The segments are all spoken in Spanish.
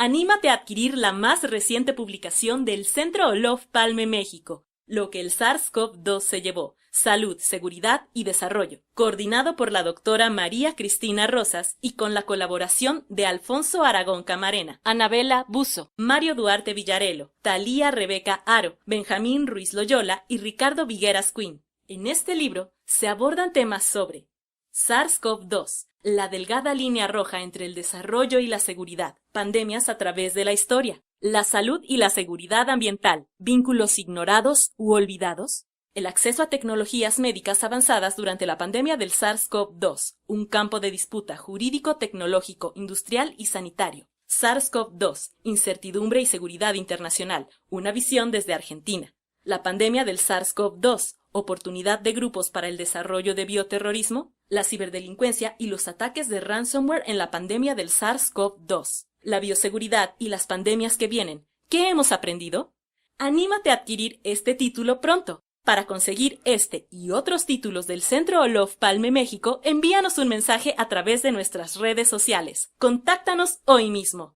Anímate a adquirir la más reciente publicación del Centro Olof Palme México, Lo que el SARS-CoV-2 se llevó, Salud, Seguridad y Desarrollo, coordinado por la doctora María Cristina Rosas y con la colaboración de Alfonso Aragón Camarena, Anabela Buzo, Mario Duarte Villarelo, Thalía Rebeca Aro, Benjamín Ruiz Loyola y Ricardo Vigueras Quinn. En este libro se abordan temas sobre SARS-CoV-2, la delgada línea roja entre el desarrollo y la seguridad, pandemias a través de la historia, la salud y la seguridad ambiental, vínculos ignorados u olvidados, el acceso a tecnologías médicas avanzadas durante la pandemia del SARS-CoV-2, un campo de disputa jurídico, tecnológico, industrial y sanitario. SARS-CoV-2, incertidumbre y seguridad internacional, una visión desde Argentina. La pandemia del SARS-CoV-2, oportunidad de grupos para el desarrollo de bioterrorismo, la ciberdelincuencia y los ataques de ransomware en la pandemia del SARS-CoV-2, la bioseguridad y las pandemias que vienen. ¿Qué hemos aprendido? Anímate a adquirir este título pronto. Para conseguir este y otros títulos del Centro Olof Palme México, envíanos un mensaje a través de nuestras redes sociales. Contáctanos hoy mismo.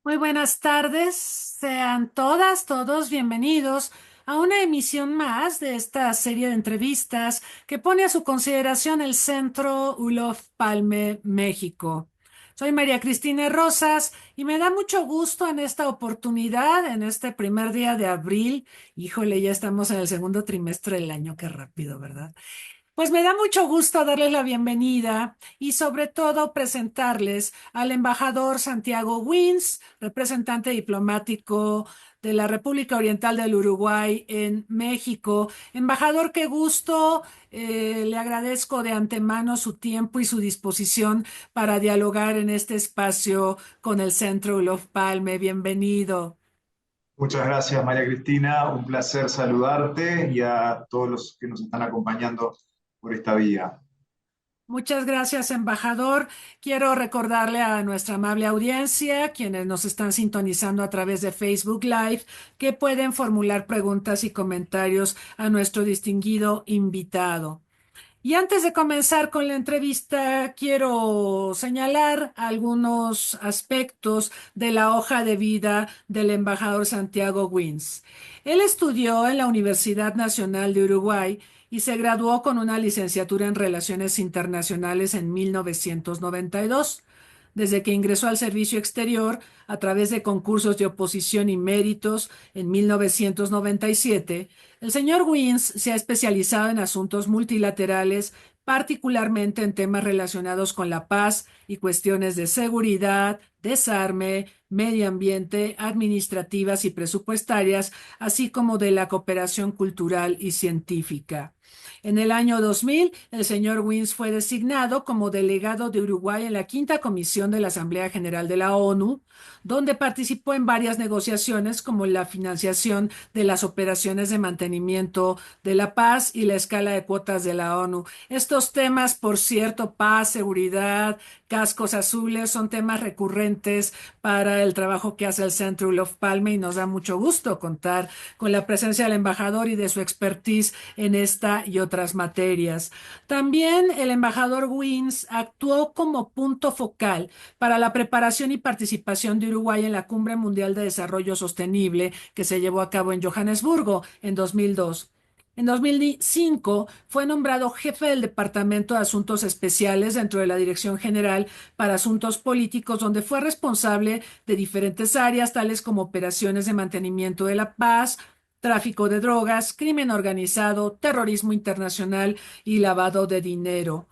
Muy buenas tardes, sean todas, todos bienvenidos a una emisión más de esta serie de entrevistas que pone a su consideración el Centro Olof Palme México. Soy María Cristina Rosas y me da mucho gusto en esta oportunidad, en este primer día de abril. Híjole, ya estamos en el segundo trimestre del año, qué rápido, ¿verdad? Pues me da mucho gusto darles la bienvenida y sobre todo presentarles al embajador Santiago Wins, representante diplomático de la República Oriental del Uruguay en México. Embajador, qué gusto. Le agradezco de antemano su tiempo y su disposición para dialogar en este espacio con el Centro Olof Palme. Bienvenido. Muchas gracias, María Cristina. Un placer saludarte y a todos los que nos están acompañando por esta vía. Muchas gracias, embajador. Quiero recordarle a nuestra amable audiencia, quienes nos están sintonizando a través de Facebook Live, que pueden formular preguntas y comentarios a nuestro distinguido invitado. Y antes de comenzar con la entrevista, quiero señalar algunos aspectos de la hoja de vida del embajador Santiago Wins. Él estudió en la Universidad Nacional de Uruguay y se graduó con una licenciatura en Relaciones Internacionales en 1992. Desde que ingresó al servicio exterior a través de concursos de oposición y méritos en 1997, el señor Wins se ha especializado en asuntos multilaterales, particularmente en temas relacionados con la paz y cuestiones de seguridad, desarme, medio ambiente, administrativas y presupuestarias, así como de la cooperación cultural y científica. En el año 2000, el señor Wins fue designado como delegado de Uruguay en la Quinta Comisión de la Asamblea General de la ONU, donde participó en varias negociaciones como la financiación de las operaciones de mantenimiento de la paz y la escala de cuotas de la ONU. Estos temas, por cierto, paz, seguridad, cascos azules, son temas recurrentes para el trabajo que hace el Centro Olof Palme y nos da mucho gusto contar con la presencia del embajador y de su expertise en esta y otras materias. También el embajador Wins actuó como punto focal para la preparación y participación de Uruguay en la Cumbre Mundial de Desarrollo Sostenible que se llevó a cabo en Johannesburgo en 2002. En 2005 fue nombrado jefe del Departamento de Asuntos Especiales dentro de la Dirección General para Asuntos Políticos, donde fue responsable de diferentes áreas, tales como operaciones de mantenimiento de la paz, tráfico de drogas, crimen organizado, terrorismo internacional y lavado de dinero.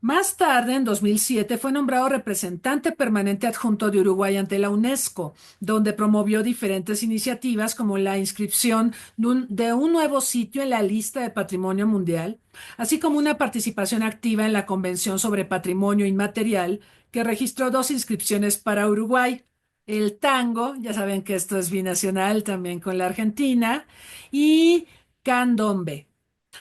Más tarde, en 2007, fue nombrado representante permanente adjunto de Uruguay ante la UNESCO, donde promovió diferentes iniciativas como la inscripción de un nuevo sitio en la lista de Patrimonio Mundial, así como una participación activa en la Convención sobre Patrimonio Inmaterial, que registró dos inscripciones para Uruguay. El tango, ya saben que esto es binacional también con la Argentina, y candombe.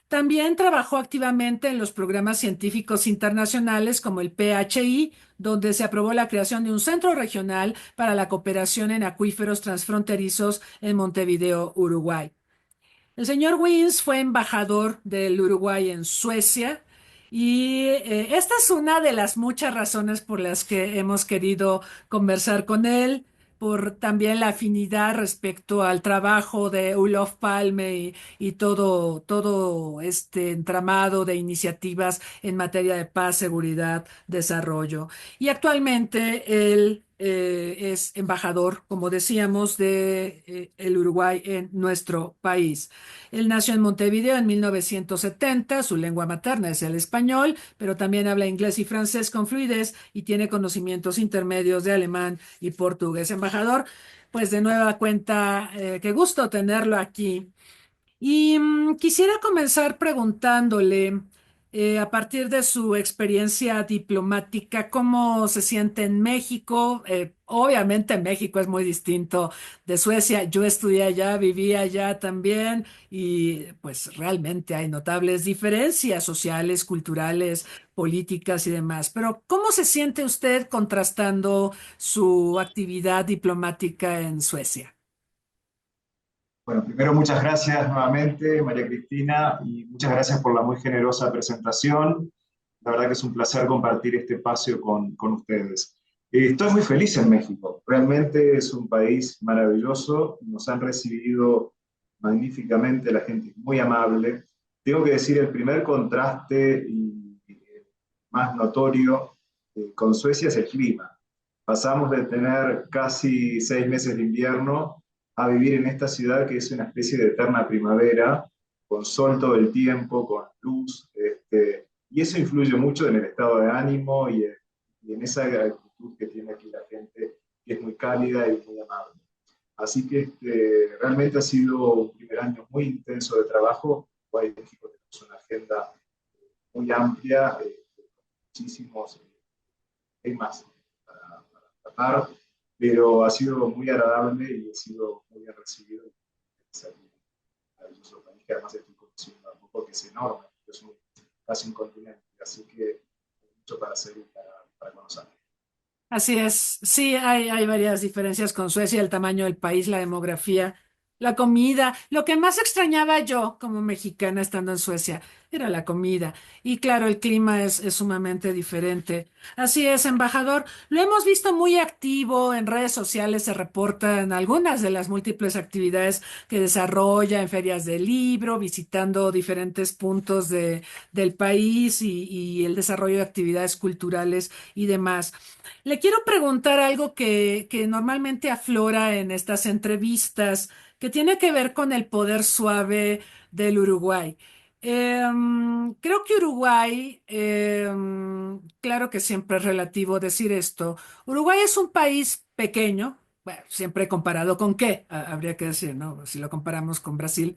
También trabajó activamente en los programas científicos internacionales como el PHI, donde se aprobó la creación de un centro regional para la cooperación en acuíferos transfronterizos en Montevideo, Uruguay. El señor Wins fue embajador del Uruguay en Suecia y esta es una de las muchas razones por las que hemos querido conversar con él, por también la afinidad respecto al trabajo de Olof Palme y todo este entramado de iniciativas en materia de paz, seguridad, desarrollo. Y actualmente él es embajador, como decíamos, de el Uruguay en nuestro país. Él nació en Montevideo en 1970, su lengua materna es el español, pero también habla inglés y francés con fluidez y tiene conocimientos intermedios de alemán y portugués. Embajador, pues de nueva cuenta, qué gusto tenerlo aquí. Y quisiera comenzar preguntándole, a partir de su experiencia diplomática, ¿cómo se siente en México? Obviamente México es muy distinto de Suecia. Yo estudié allá, viví allá también y pues realmente hay notables diferencias sociales, culturales, políticas y demás. Pero ¿cómo se siente usted contrastando su actividad diplomática en Suecia? Bueno, primero muchas gracias nuevamente, María Cristina, y muchas gracias por la muy generosa presentación. La verdad que es un placer compartir este espacio con ustedes. Estoy muy feliz en México. Realmente es un país maravilloso. Nos han recibido magníficamente, la gente es muy amable. Tengo que decir, el primer contraste y más notorio con Suecia es el clima. Pasamos de tener casi 6 meses de invierno a vivir en esta ciudad que es una especie de eterna primavera, con sol todo el tiempo, con luz, y eso influye mucho en el estado de ánimo y en esa actitud que tiene aquí la gente, que es muy cálida y muy amable. Así que realmente ha sido un primer año muy intenso de trabajo. En México tenemos una agenda muy amplia, muchísimos temas para tratar, pero ha sido muy agradable y he sido muy bien recibido. Es un maravilloso país que además estoy conociendo un poco, que es enorme, es casi un continente, así que hay mucho para hacer y para conocer. Así es, sí, hay varias diferencias con Suecia, el tamaño del país, la demografía, la comida. Lo que más extrañaba yo como mexicana estando en Suecia era la comida. Y claro, el clima es sumamente diferente. Así es, embajador. Lo hemos visto muy activo en redes sociales, se reportan algunas de las múltiples actividades que desarrolla en ferias de libro, visitando diferentes puntos del país y el desarrollo de actividades culturales y demás. Le quiero preguntar algo que normalmente aflora en estas entrevistas, que tiene que ver con el poder suave del Uruguay. Creo que Uruguay, claro que siempre es relativo decir esto. Uruguay es un país pequeño, bueno, siempre comparado con qué, habría que decir, ¿no? Si lo comparamos con Brasil,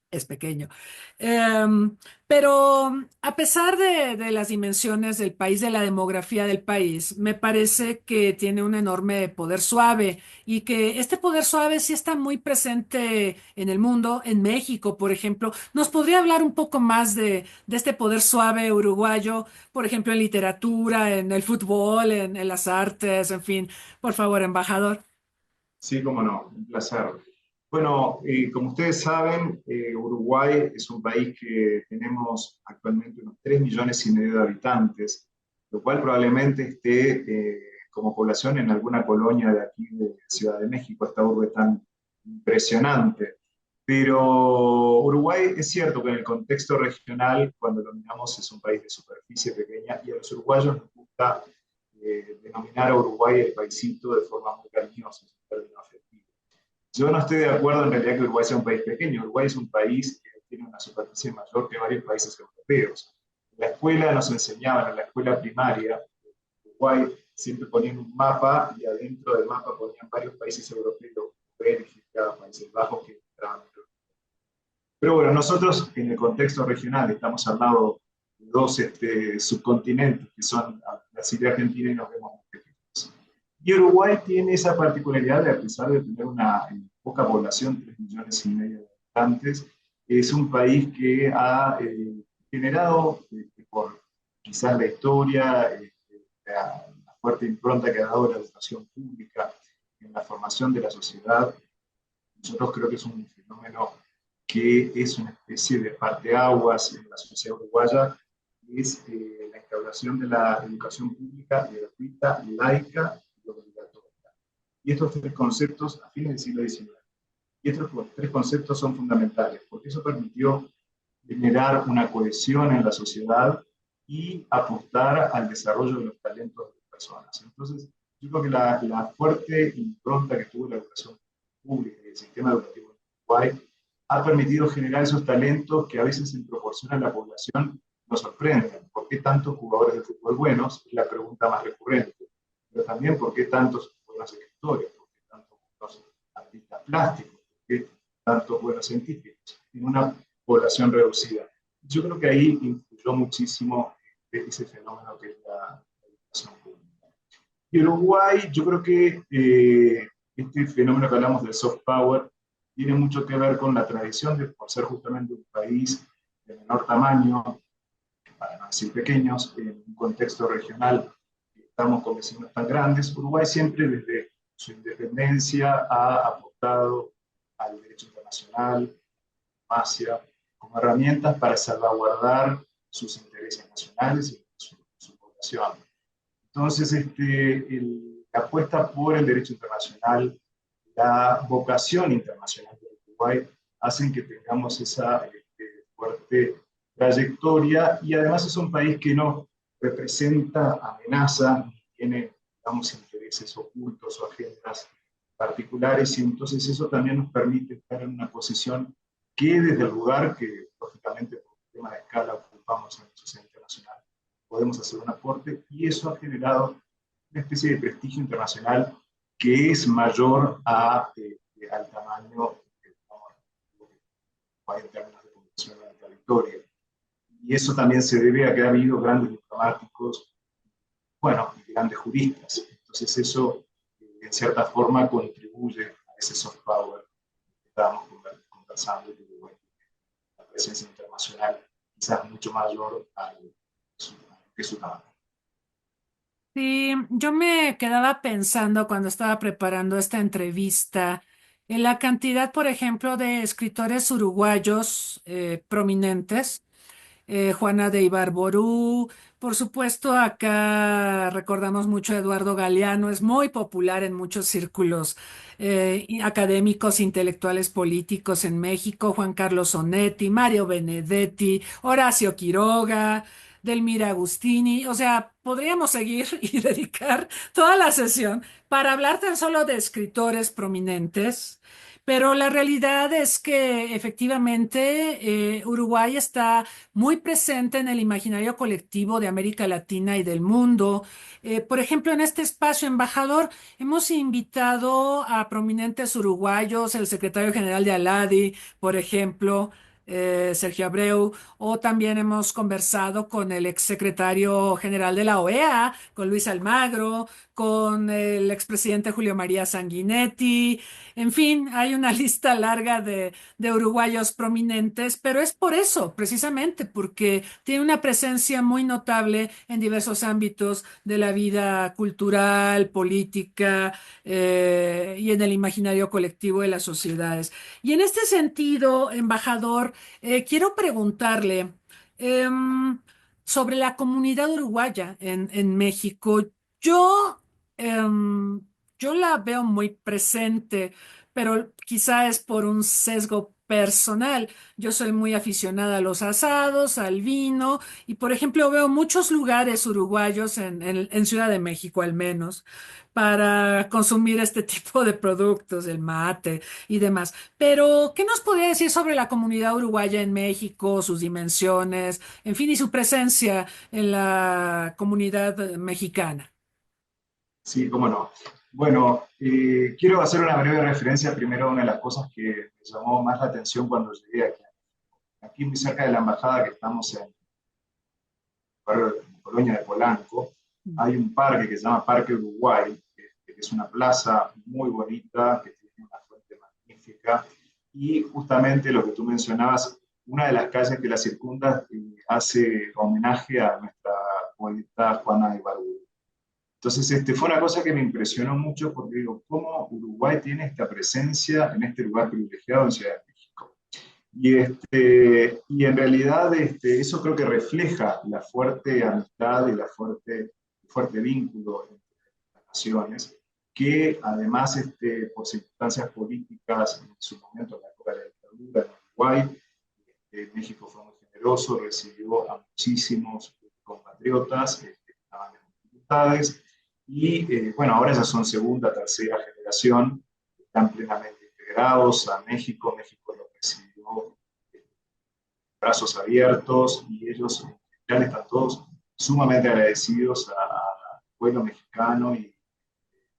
es pequeño. Pero a pesar de las dimensiones del país, de la demografía del país, me parece que tiene un enorme poder suave y que este poder suave sí está muy presente en el mundo, en México, por ejemplo. ¿Nos podría hablar un poco más de este poder suave uruguayo, por ejemplo, en literatura, en el fútbol, en las artes, en fin? Por favor, embajador. Sí, cómo no, un placer. Bueno, como ustedes saben, Uruguay es un país que tenemos actualmente unos 3,5 millones de habitantes, lo cual probablemente esté como población en alguna colonia de aquí de Ciudad de México, esta urbe tan impresionante. Pero Uruguay es cierto que en el contexto regional, cuando lo miramos, es un país de superficie pequeña y a los uruguayos nos gusta denominar a Uruguay el paisito de forma muy cariñosa, es un término afectivo. Yo no estoy de acuerdo en realidad que Uruguay sea un país pequeño. Uruguay es un país que tiene una superficie mayor que varios países europeos. En la escuela nos enseñaban, en la escuela primaria, Uruguay siempre ponían un mapa y adentro del mapa ponían varios países europeos, Bélgica, Países Bajos, que entraban. Pero bueno, nosotros en el contexto regional estamos al lado de dos subcontinentes, que son Brasil y Argentina, y nos vemos muy pequeños. Y Uruguay tiene esa particularidad de, a pesar de tener una poca población, 3,5 millones de habitantes, es un país que ha generado, por quizás la historia, la fuerte impronta que ha dado la educación pública en la formación de la sociedad. Nosotros creo que es un fenómeno que es una especie de parteaguas en la sociedad uruguaya, es la instauración de la educación pública gratuita, laica y obligatoria. Y estos tres conceptos a fines del siglo XIX. Y estos tres conceptos son fundamentales, porque eso permitió generar una cohesión en la sociedad y apostar al desarrollo de los talentos de las personas. Entonces, yo creo que la fuerte impronta que tuvo la educación pública y el sistema educativo en Uruguay ha permitido generar esos talentos que a veces en proporción a la población nos sorprenden. ¿Por qué tantos jugadores de fútbol buenos? Es la pregunta más recurrente. Pero también, ¿por qué tantos buenos escritores? ¿Por qué tantos buenos artistas plásticos? ¿Por qué tantos buenos científicos? En una población reducida. Yo creo que ahí influyó muchísimo ese fenómeno que es la educación pública. Y Uruguay, yo creo que este fenómeno que hablamos del soft power tiene mucho que ver con la tradición de, por ser justamente un país de menor tamaño, para no decir pequeños, en un contexto regional, estamos con vecinos tan grandes. Uruguay siempre desde su independencia ha aportado al derecho internacional, diplomacia, como herramientas para salvaguardar sus intereses nacionales y su población. Entonces, la apuesta por el derecho internacional, la vocación internacional de Uruguay, hacen que tengamos esa fuerte trayectoria, y además es un país que no representa amenaza, tiene, digamos, intereses ocultos o agendas particulares, y entonces eso también nos permite estar en una posición que desde el lugar que, lógicamente, por un tema de escala ocupamos en la sociedad internacional, podemos hacer un aporte, y eso ha generado una especie de prestigio internacional que es mayor al tamaño en términos de población en el territorio. Y eso también se debe a que ha habido grandes diplomáticos, bueno, y grandes juristas. Entonces eso, en cierta forma, contribuye a ese soft power que estábamos conversando, y la presencia internacional quizás mucho mayor que su tamaño. Sí, yo me quedaba pensando cuando estaba preparando esta entrevista en la cantidad, por ejemplo, de escritores uruguayos prominentes. Juana de Ibarború, por supuesto, acá recordamos mucho a Eduardo Galeano, es muy popular en muchos círculos académicos, intelectuales, políticos en México, Juan Carlos Onetti, Mario Benedetti, Horacio Quiroga, Delmira Agustini, o sea, podríamos seguir y dedicar toda la sesión para hablar tan solo de escritores prominentes. Pero la realidad es que efectivamente Uruguay está muy presente en el imaginario colectivo de América Latina y del mundo. Por ejemplo, en este espacio embajador hemos invitado a prominentes uruguayos, el secretario general de Aladi, por ejemplo, Sergio Abreu, o también hemos conversado con el exsecretario general de la OEA, con Luis Almagro, con el expresidente Julio María Sanguinetti. En fin, hay una lista larga de uruguayos prominentes, pero es por eso, precisamente, porque tiene una presencia muy notable en diversos ámbitos de la vida cultural, política, y en el imaginario colectivo de las sociedades. Y en este sentido, embajador, quiero preguntarle em, sobre la comunidad uruguaya en México. Yo, em, yo la veo muy presente, pero quizá es por un sesgo personal. Yo soy muy aficionada a los asados, al vino, y por ejemplo veo muchos lugares uruguayos en Ciudad de México al menos para consumir este tipo de productos, el mate y demás. Pero, ¿qué nos podría decir sobre la comunidad uruguaya en México, sus dimensiones, en fin, y su presencia en la comunidad mexicana? Sí, cómo no. Bueno, quiero hacer una breve referencia primero a una de las cosas que me llamó más la atención cuando llegué aquí. Aquí muy cerca de la embajada que estamos en el barrio de Colonia de Polanco, hay un parque que se llama Parque Uruguay, que es una plaza muy bonita, que tiene una fuente magnífica, y justamente lo que tú mencionabas, una de las calles que la circunda hace homenaje a nuestra poeta Juana de Ibarburu. Entonces, fue una cosa que me impresionó mucho porque digo, ¿cómo Uruguay tiene esta presencia en este lugar privilegiado en Ciudad de México? Y en realidad eso creo que refleja la fuerte amistad y fuerte vínculo entre las naciones, que además por circunstancias políticas en su momento, en la época de la dictadura en Uruguay, México fue muy generoso, recibió a muchísimos compatriotas que estaban en dificultades, y bueno, ahora ya son segunda, tercera generación, están plenamente integrados a México. México los recibió brazos abiertos, y ellos en general están todos sumamente agradecidos al pueblo mexicano, y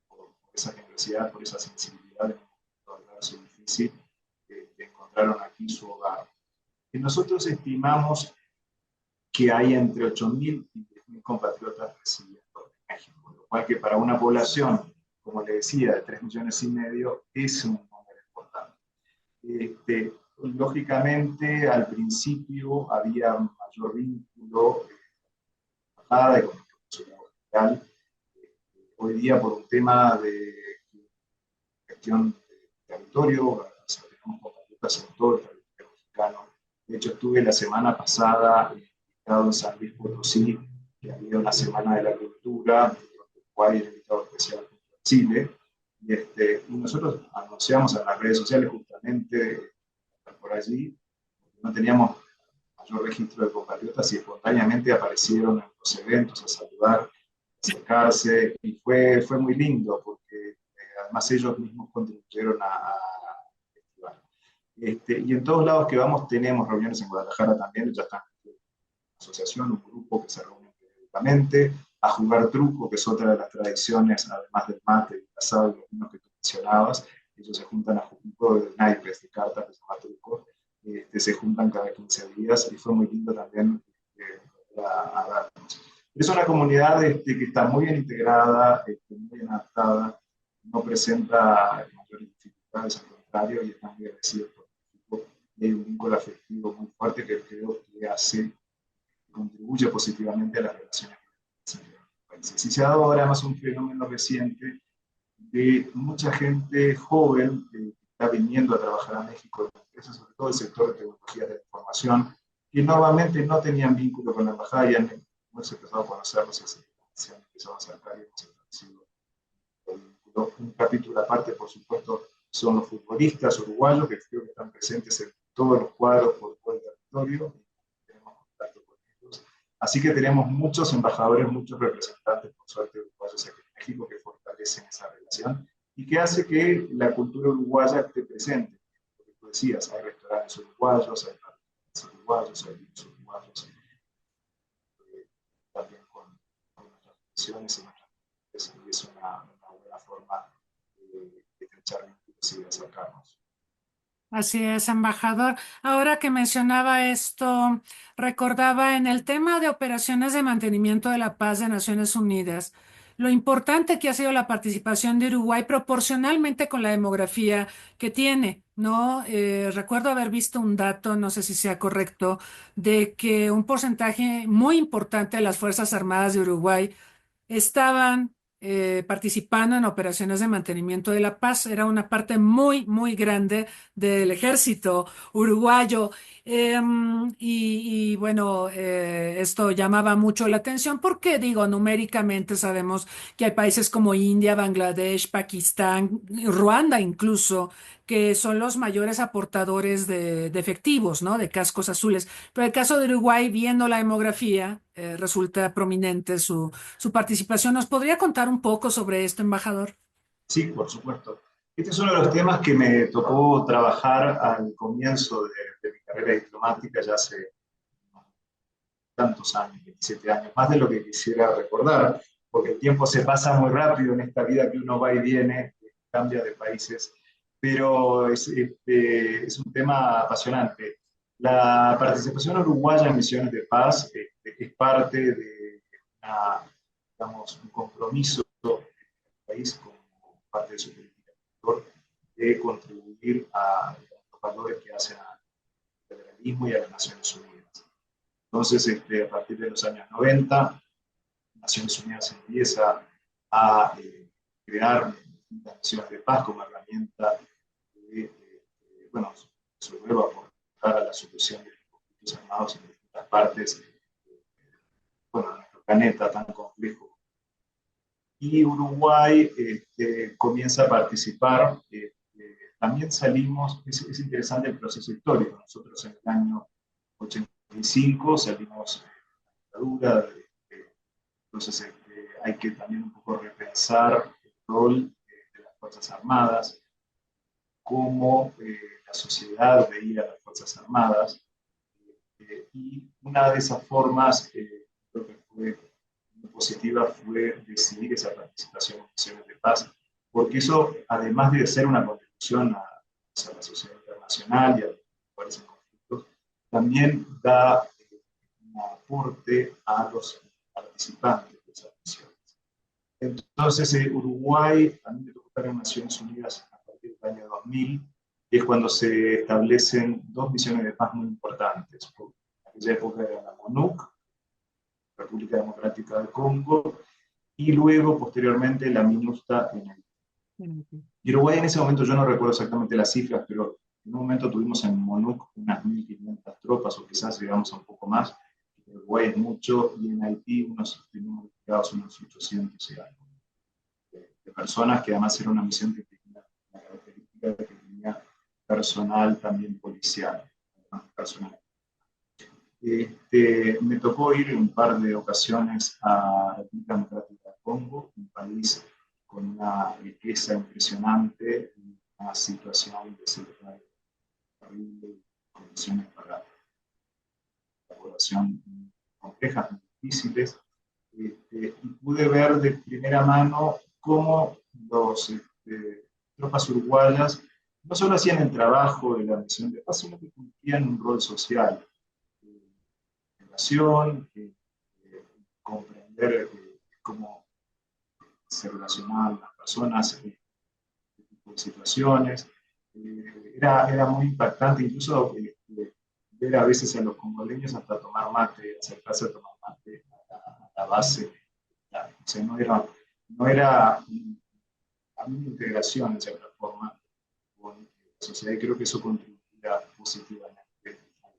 por esa generosidad, por esa sensibilidad en un momento difícil, que encontraron aquí su hogar. Y nosotros estimamos que hay entre 8.000 y 10.000 compatriotas recibiendo en México, lo cual que para una población, como le decía, de 3,5 millones es un número importante. Lógicamente, al principio había un mayor vínculo embajada y con el consulado general. Hoy día, por un tema de gestión de territorio, o sea, tenemos compatriotas en todo el territorio mexicano. De hecho, estuve la semana pasada en San Luis Potosí, que había una semana de la cultura, Uruguay era invitado especial a Chile, y nosotros anunciamos en las redes sociales justamente por allí, no teníamos mayor registro de compatriotas, y espontáneamente aparecieron en los eventos a saludar, a acercarse, y fue muy lindo porque además ellos mismos contribuyeron a festival. Y en todos lados que vamos tenemos reuniones. En Guadalajara también, ya están asociación, un grupo que se reúne periódicamente a jugar truco, que es otra de las tradiciones, además del mate, del asado y los vinos que tú mencionabas. Ellos se juntan a jugar un juego de naipes, de cartas, que se llama truco. Se juntan cada 15 días, y fue muy lindo también a darnos. Es una comunidad que está muy bien integrada, muy bien adaptada, no presenta mayores dificultades, al contrario, y está muy agradecido por México. Y hay un vínculo afectivo muy fuerte que creo que contribuye positivamente a las relaciones entre los países. Y se ha dado ahora más un fenómeno reciente de mucha gente joven que está viniendo a trabajar a México, sobre todo el sector de tecnologías de la información, que normalmente no tenían vínculo con la embajada, y hemos empezado a conocerlos, y se han empezado a acercar, y hemos establecido un capítulo aparte. Por supuesto, son los futbolistas uruguayos, que creo que están presentes en todos los cuadros por todo el territorio, y tenemos contacto con ellos. Así que tenemos muchos embajadores, muchos representantes, por suerte, uruguayos aquí en México, que fortalecen esa relación y que hace que la cultura uruguaya esté presente. Porque tú decías, hay restaurantes uruguayos, hay restaurantes uruguayos, hay vinos uruguayos, también con nuestras tradiciones y nuestras tradiciones, y es una buena forma de estrechar vínculos y de acercarnos. Así es, embajador. Ahora que mencionaba esto, recordaba en el tema de operaciones de mantenimiento de la paz de Naciones Unidas, lo importante que ha sido la participación de Uruguay proporcionalmente con la demografía que tiene, ¿no? Recuerdo haber visto un dato, no sé si sea correcto, de que un porcentaje muy importante de las Fuerzas Armadas de Uruguay estaban participando en operaciones de mantenimiento de la paz. Era una parte muy, muy grande del ejército uruguayo. Bueno, esto llamaba mucho la atención porque, digo, numéricamente sabemos que hay países como India, Bangladesh, Pakistán, Ruanda incluso, que son los mayores aportadores de efectivos, ¿no? De cascos azules. Pero el caso de Uruguay, viendo la demografía, resulta prominente su participación. ¿Nos podría contar un poco sobre esto, embajador? Sí, por supuesto. Este es uno de los temas que me tocó trabajar al comienzo de mi carrera diplomática, ya hace tantos años, 27 años, más de lo que quisiera recordar, porque el tiempo se pasa muy rápido en esta vida que uno va y viene, cambia de países, pero es un tema apasionante. La participación uruguaya en misiones de paz es parte de digamos, un compromiso del país como parte de su política exterior de contribuir a los valores que hacen al federalismo y a las Naciones Unidas. Entonces, a partir de los años 90, Naciones Unidas empieza a crear distintas misiones de paz como herramienta de, bueno, sobre todo aportar a la solución de los conflictos armados en distintas partes, bueno, de nuestro planeta tan complejo. Y Uruguay comienza a participar. También salimos, es interesante el proceso histórico. Nosotros en el año 85 salimos de la dictadura, entonces hay que también un poco repensar el rol de las Fuerzas Armadas, cómo la sociedad veía a las Fuerzas Armadas, y una de esas formas, creo que fue muy positiva, fue decidir esa participación en misiones de paz, porque eso, además de ser una contribución a la sociedad internacional y a los lugares en conflictos, también da un aporte a los participantes de esas misiones. Entonces, Uruguay, a mí me tocó estar en Naciones Unidas a partir del año 2000, y es cuando se establecen dos misiones de paz muy importantes. En aquella época era la MONUC, República Democrática del Congo, y luego, posteriormente, la MINUSTA en Haití. Y Uruguay en ese momento, yo no recuerdo exactamente las cifras, pero en un momento tuvimos en MONUC unas 1.500 tropas, o quizás llegamos a un poco más. Uruguay es mucho, y en Haití tenemos unos 800 y algo de personas, que además era una misión que tenía la característica de que tenía personal también policial, personal. Me tocó ir en un par de ocasiones a la República Democrática del Congo, un país con una riqueza impresionante, una situación de seguridad terrible, condiciones para la población complejas, muy difíciles, y pude ver de primera mano cómo los tropas uruguayas no solo hacían el trabajo de la misión de paz, sino que cumplían un rol social, relación, comprender cómo se relacionaban las personas en este tipo de situaciones. Era muy impactante, incluso ver a veces a los congoleños hasta tomar mate, acercarse a tomar mate a la base. O sea, no era una integración en cierta forma con la sociedad, y creo que eso contribuirá positivamente al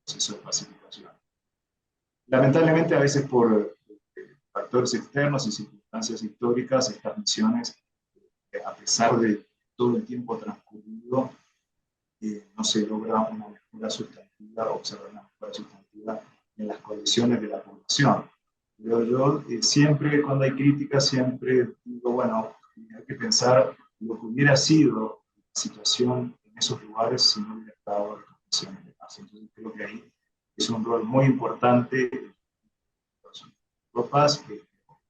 proceso de pacificación. Lamentablemente, a veces por factores externos y circunstancias históricas, estas misiones, a pesar de todo el tiempo transcurrido, no se logra una mejora sustantiva, observar una mejora sustantiva en las condiciones de la población. Pero yo siempre, cuando hay críticas, siempre digo, bueno, hay que pensar lo que hubiera sido la situación en esos lugares si no hubiera estado las condiciones de paz. Entonces creo que ahí es un rol muy importante de las tropas, que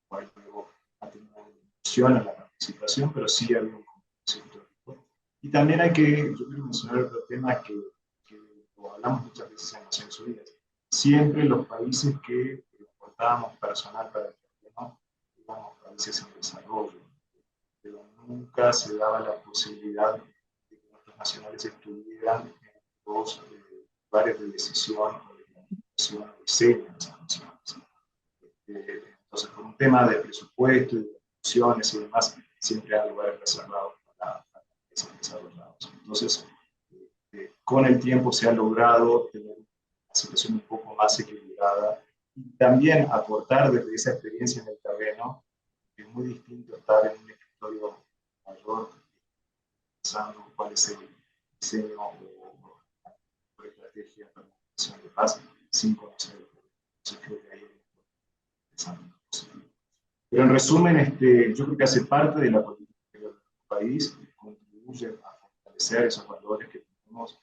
luego ha tenido una disminución en la participación, pero sí ha habido un compromiso histórico. Y también yo quiero mencionar otro tema que lo hablamos muchas veces en Naciones Unidas. Siempre los países que aportábamos personal para el terreno éramos países en desarrollo, pero nunca se daba la posibilidad de que nuestros nacionales estuvieran en los lugares de decisión o de planificación o diseño de esas naciones. Entonces, por un tema de presupuesto y de funciones y demás, siempre hay lugares reservados para países desarrollados. Entonces, con el tiempo se ha logrado tener una situación un poco más equilibrada, y también aportar desde esa experiencia en el terreno. Es muy distinto estar en un escritorio mayor pensando cuál es el diseño o estrategia para la construcción de paz sin conocer el pueblo. Entonces creo que ahí es interesante. Pero en resumen, yo creo que hace parte de la política exterior de nuestro país, contribuye a fortalecer esos valores que tenemos,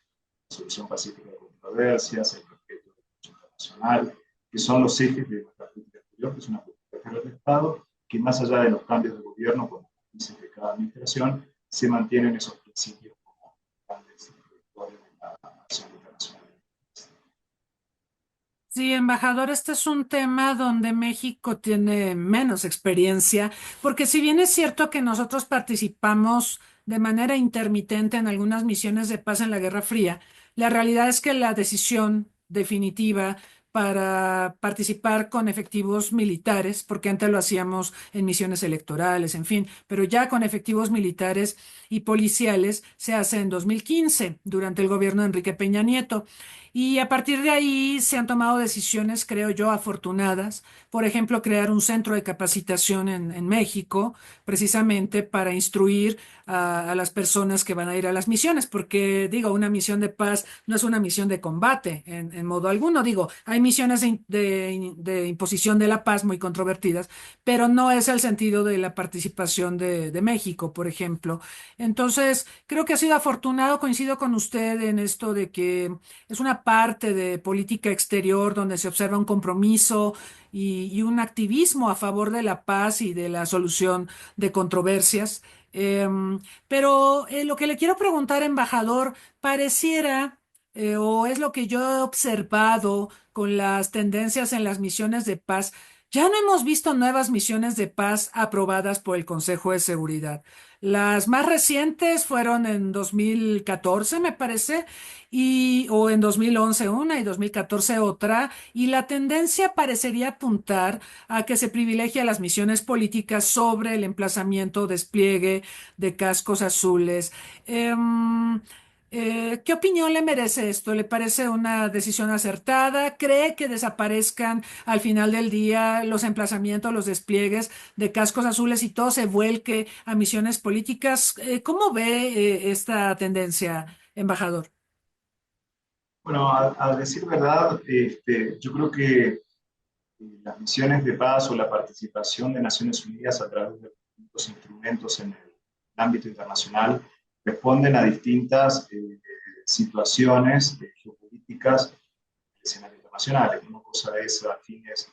la solución pacífica de controversias, el respeto del derecho internacional, que son los ejes de nuestra política exterior, que es una política exterior de Estado, que más allá de los cambios de gobierno, con los países de cada administración, se mantienen esos principios como grandes directores de la acción internacional. Sí, embajador, este es un tema donde México tiene menos experiencia, porque si bien es cierto que nosotros participamos de manera intermitente en algunas misiones de paz en la Guerra Fría, la realidad es que la decisión definitiva para participar con efectivos militares, porque antes lo hacíamos en misiones electorales, en fin, pero ya con efectivos militares y policiales se hace en 2015, durante el gobierno de Enrique Peña Nieto. Y a partir de ahí se han tomado decisiones, creo yo, afortunadas. Por ejemplo, crear un centro de capacitación en México, precisamente para instruir a las personas que van a ir a las misiones, porque digo, una misión de paz no es una misión de combate en modo alguno. Digo, hay misiones de imposición de la paz muy controvertidas, pero no es el sentido de la participación de México, por ejemplo. Entonces, creo que ha sido afortunado, coincido con usted en esto de que es una parte de política exterior donde se observa un compromiso y un activismo a favor de la paz y de la solución de controversias. Pero lo que le quiero preguntar, embajador, pareciera, o es lo que yo he observado con las tendencias en las misiones de paz, ya no hemos visto nuevas misiones de paz aprobadas por el Consejo de Seguridad. Las más recientes fueron en 2014, me parece, o en 2011 una y 2014 otra, y la tendencia parecería apuntar a que se privilegia las misiones políticas sobre el emplazamiento o despliegue de cascos azules. Em, ¿Qué opinión le merece esto? ¿Le parece una decisión acertada? ¿Cree que desaparezcan al final del día los emplazamientos, los despliegues de cascos azules y todo se vuelque a misiones políticas? ¿Cómo ve esta tendencia, embajador? Bueno, a decir verdad, yo creo que las misiones de paz o la participación de Naciones Unidas a través de distintos instrumentos en el ámbito internacional responden a distintas situaciones geopolíticas del escenario internacional. Una cosa es a fines,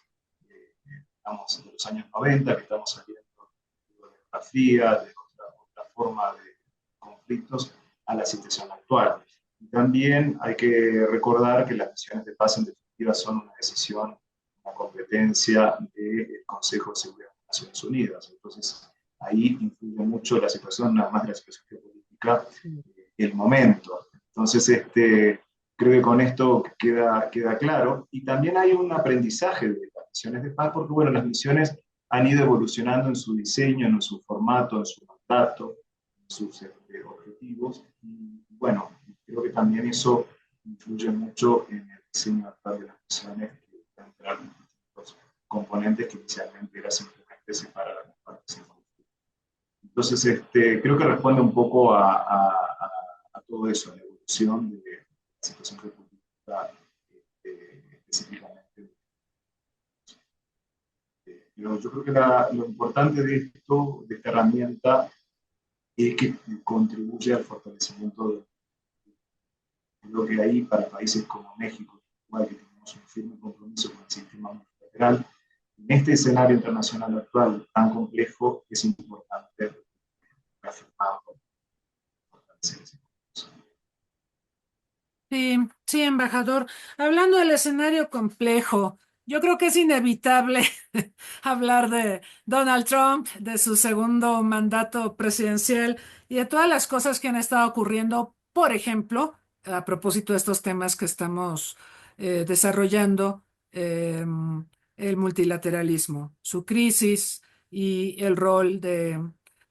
digamos, de los años 90, que estamos saliendo de la Guerra Fría, de otra forma de conflictos, a la situación actual. Y también hay que recordar que las misiones de paz en definitiva son una decisión, una competencia del Consejo de Seguridad de Naciones Unidas. Entonces, ahí influye mucho la situación, nada más de la situación geopolítica, el momento. Entonces, creo que con esto queda claro. Y también hay un aprendizaje de las misiones de paz, porque bueno, las misiones han ido evolucionando en su diseño, en su formato, en su mandato, en sus objetivos. Y bueno, creo que también eso influye mucho en el diseño actual de las misiones, que pueden entrar los componentes que inicialmente eran simplemente separar a las partes en conflicto. Entonces, creo que responde un poco a todo eso, a la evolución de la situación geopolítica específicamente. Pero yo creo que lo importante de esto, de esta herramienta, es que contribuye al fortalecimiento de lo que hay para países como México, igual que tenemos un firme compromiso con el sistema multilateral. En este escenario internacional actual tan complejo, es importante reafirmar, fortalecer ese compromiso. Sí, sí, embajador. Hablando del escenario complejo, yo creo que es inevitable hablar de Donald Trump, de su segundo mandato presidencial y de todas las cosas que han estado ocurriendo, por ejemplo, a propósito de estos temas que estamos desarrollando, el multilateralismo, su crisis y el rol de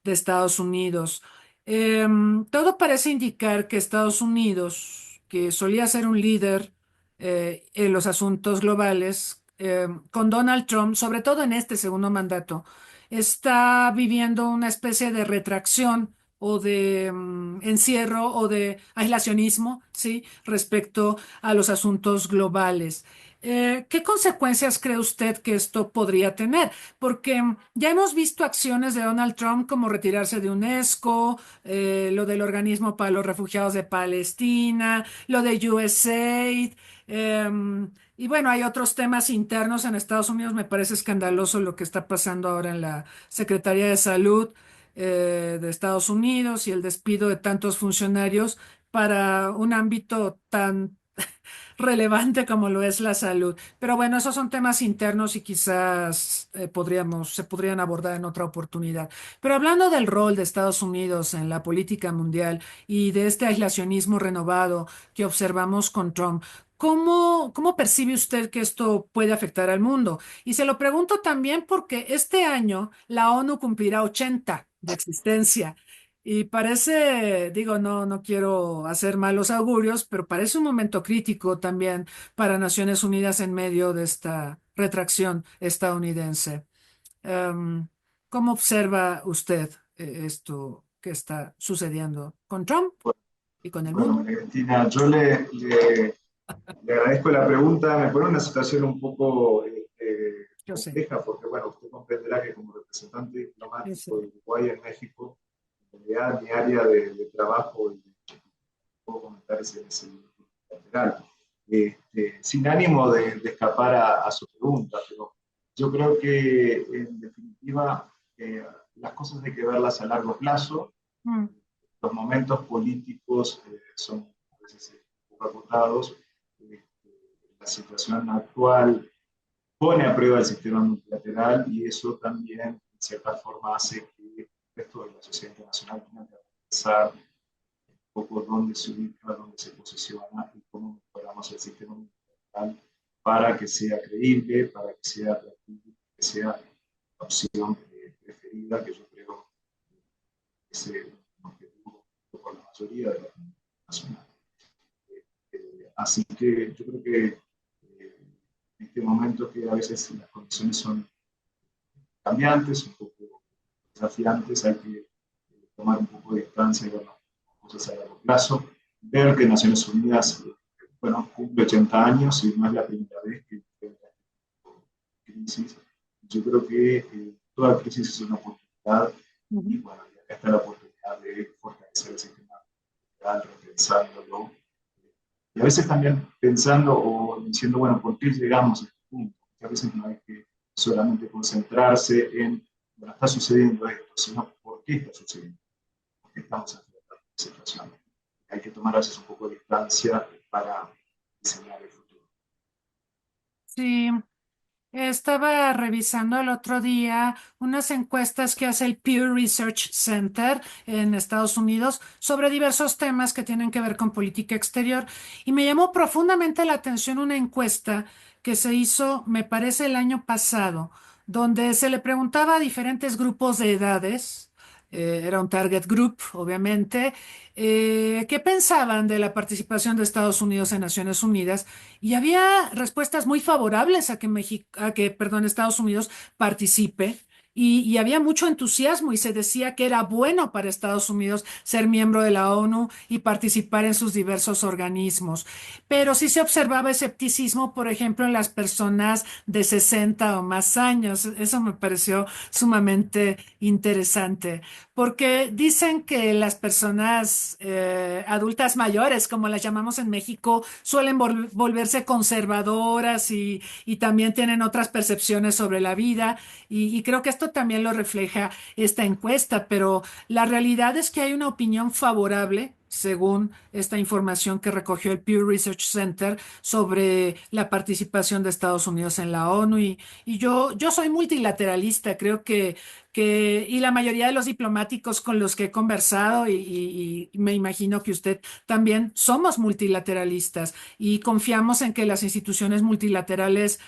Estados Unidos. Todo parece indicar que Estados Unidos, que solía ser un líder en los asuntos globales, con Donald Trump, sobre todo en este segundo mandato, está viviendo una especie de retracción o de encierro o de aislacionismo, ¿sí? Respecto a los asuntos globales. ¿Qué consecuencias cree usted que esto podría tener? Porque ya hemos visto acciones de Donald Trump como retirarse de UNESCO, lo del Organismo para los Refugiados de Palestina, lo de USAID. Y bueno, hay otros temas internos en Estados Unidos. Me parece escandaloso lo que está pasando ahora en la Secretaría de Salud de Estados Unidos y el despido de tantos funcionarios para un ámbito tan relevante como lo es la salud. Pero bueno, esos son temas internos y quizás se podrían abordar en otra oportunidad. Pero hablando del rol de Estados Unidos en la política mundial y de este aislacionismo renovado que observamos con Trump, ¿cómo percibe usted que esto puede afectar al mundo? Y se lo pregunto también porque este año la ONU cumplirá 80 de existencia. Y parece, digo, no quiero hacer malos augurios, pero parece un momento crítico también para Naciones Unidas en medio de esta retracción estadounidense. Em, ¿Cómo observa usted esto que está sucediendo con Trump y con el Bueno, mundo? María Cristina, le agradezco la pregunta. Me pone en una situación un poco Yo sé, compleja porque, bueno, usted comprenderá que como representante yo diplomático sé. de Uruguay en México, en realidad mi área de trabajo y puedo comentar es el lateral. Sin ánimo de escapar a su pregunta, pero yo creo que en definitiva las cosas hay que verlas a largo plazo. Mm, Los momentos políticos son a veces poco acotados. La situación actual pone a prueba el sistema multilateral y eso también, en cierta forma, hace que el resto de la sociedad internacional tenga que pensar un poco dónde se ubica, dónde se posiciona y cómo mejoramos el sistema multilateral para que sea creíble, para que sea atractivo, que sea la opción preferida, que yo creo que es un objetivo por la mayoría de la comunidad nacional. Así que yo creo que en este momento que a veces las condiciones son cambiantes, un poco desafiantes, hay que tomar un poco de distancia y ver las cosas a largo plazo. Ver que Naciones Unidas, bueno, cumple 80 años y no es la primera vez que enfrenta crisis. Yo creo que toda crisis es una oportunidad y ujú. bueno, y acá está la oportunidad de fortalecer el sistema federal, repensándolo. Y a veces también pensando o diciendo, bueno, ¿por qué llegamos a este punto? Porque a veces no hay que solamente concentrarse en, bueno, está sucediendo esto, sino por qué está sucediendo, por qué estamos enfrentando esta situación. Hay que tomar a veces un poco de distancia para diseñar el futuro. Sí. Estaba revisando el otro día unas encuestas que hace el Pew Research Center en Estados Unidos sobre diversos temas que tienen que ver con política exterior y me llamó profundamente la atención una encuesta que se hizo, me parece, el año pasado, donde se le preguntaba a diferentes grupos de edades, era un target group, obviamente, qué pensaban de la participación de Estados Unidos en Naciones Unidas y había respuestas muy favorables perdón, Estados Unidos participe. Y había mucho entusiasmo y se decía que era bueno para Estados Unidos ser miembro de la ONU y participar en sus diversos organismos. Pero sí se observaba escepticismo, por ejemplo, en las personas de 60 o más años. Eso me pareció sumamente interesante, porque dicen que las personas adultas mayores, como las llamamos en México, suelen volverse conservadoras y también tienen otras percepciones sobre la vida. Y creo que esto también lo refleja esta encuesta, pero la realidad es que hay una opinión favorable, según esta información que recogió el Pew Research Center sobre la participación de Estados Unidos en la ONU. Y yo soy multilateralista, creo y la mayoría de los diplomáticos con los que he conversado, y me imagino que usted también, somos multilateralistas y confiamos en que las instituciones multilaterales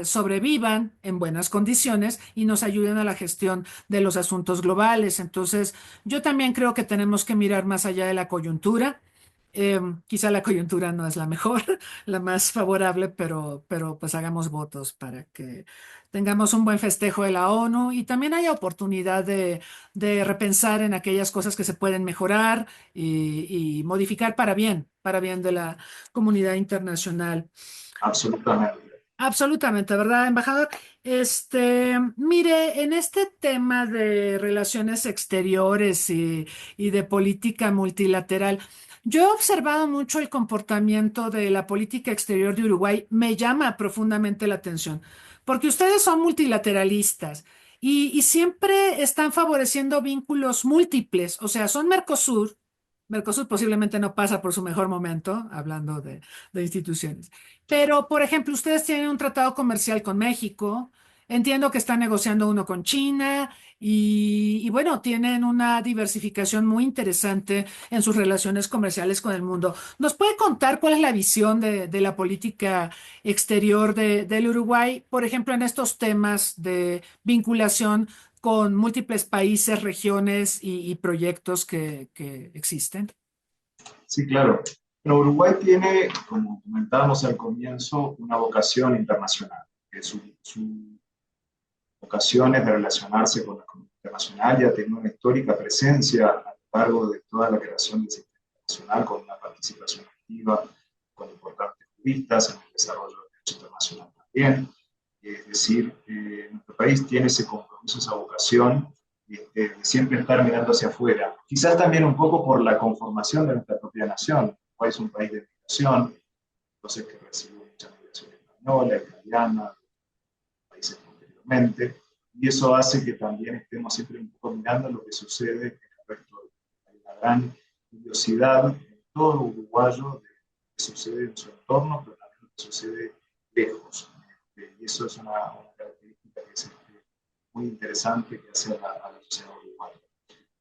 sobrevivan en buenas condiciones y nos ayuden a la gestión de los asuntos globales. Entonces, yo también creo que tenemos que mirar más allá de la coyuntura. Quizá la coyuntura no es la mejor, la más favorable, pero pues hagamos votos para que tengamos un buen festejo de la ONU y también haya oportunidad de repensar en aquellas cosas que se pueden mejorar y modificar para bien de la comunidad internacional. Absolutamente. Absolutamente, ¿verdad, embajador? Mire, en este tema de relaciones exteriores y de política multilateral, yo he observado mucho el comportamiento de la política exterior de Uruguay. Me llama profundamente la atención, porque ustedes son multilateralistas y siempre están favoreciendo vínculos múltiples, o sea, son Mercosur. Mercosur posiblemente no pasa por su mejor momento, hablando de instituciones. Pero, por ejemplo, ustedes tienen un tratado comercial con México. Entiendo que están negociando uno con China y bueno, tienen una diversificación muy interesante en sus relaciones comerciales con el mundo. ¿Nos puede contar cuál es la visión de la política exterior del Uruguay, por ejemplo, en estos temas de vinculación con múltiples países, regiones y proyectos que existen? Sí, claro. Pero Uruguay tiene, como comentábamos al comienzo, una vocación internacional. Su vocación es de relacionarse con la comunidad internacional y ha tenido una histórica presencia a lo largo de toda la creación del sistema internacional, con una participación activa, con importantes juristas en el desarrollo del derecho internacional también. Es decir, nuestro país tiene ese compromiso, esa vocación de siempre estar mirando hacia afuera. Quizás también un poco por la conformación de nuestra propia nación. Uruguay es un país de migración, entonces que recibió mucha migración española, italiana, países posteriormente, y eso hace que también estemos siempre un poco mirando lo que sucede en el resto del país. Hay una gran curiosidad en todo uruguayo de lo que sucede en su entorno, pero también lo que sucede lejos. Y eso es una característica que es muy interesante que hace a la sociedad uruguaya.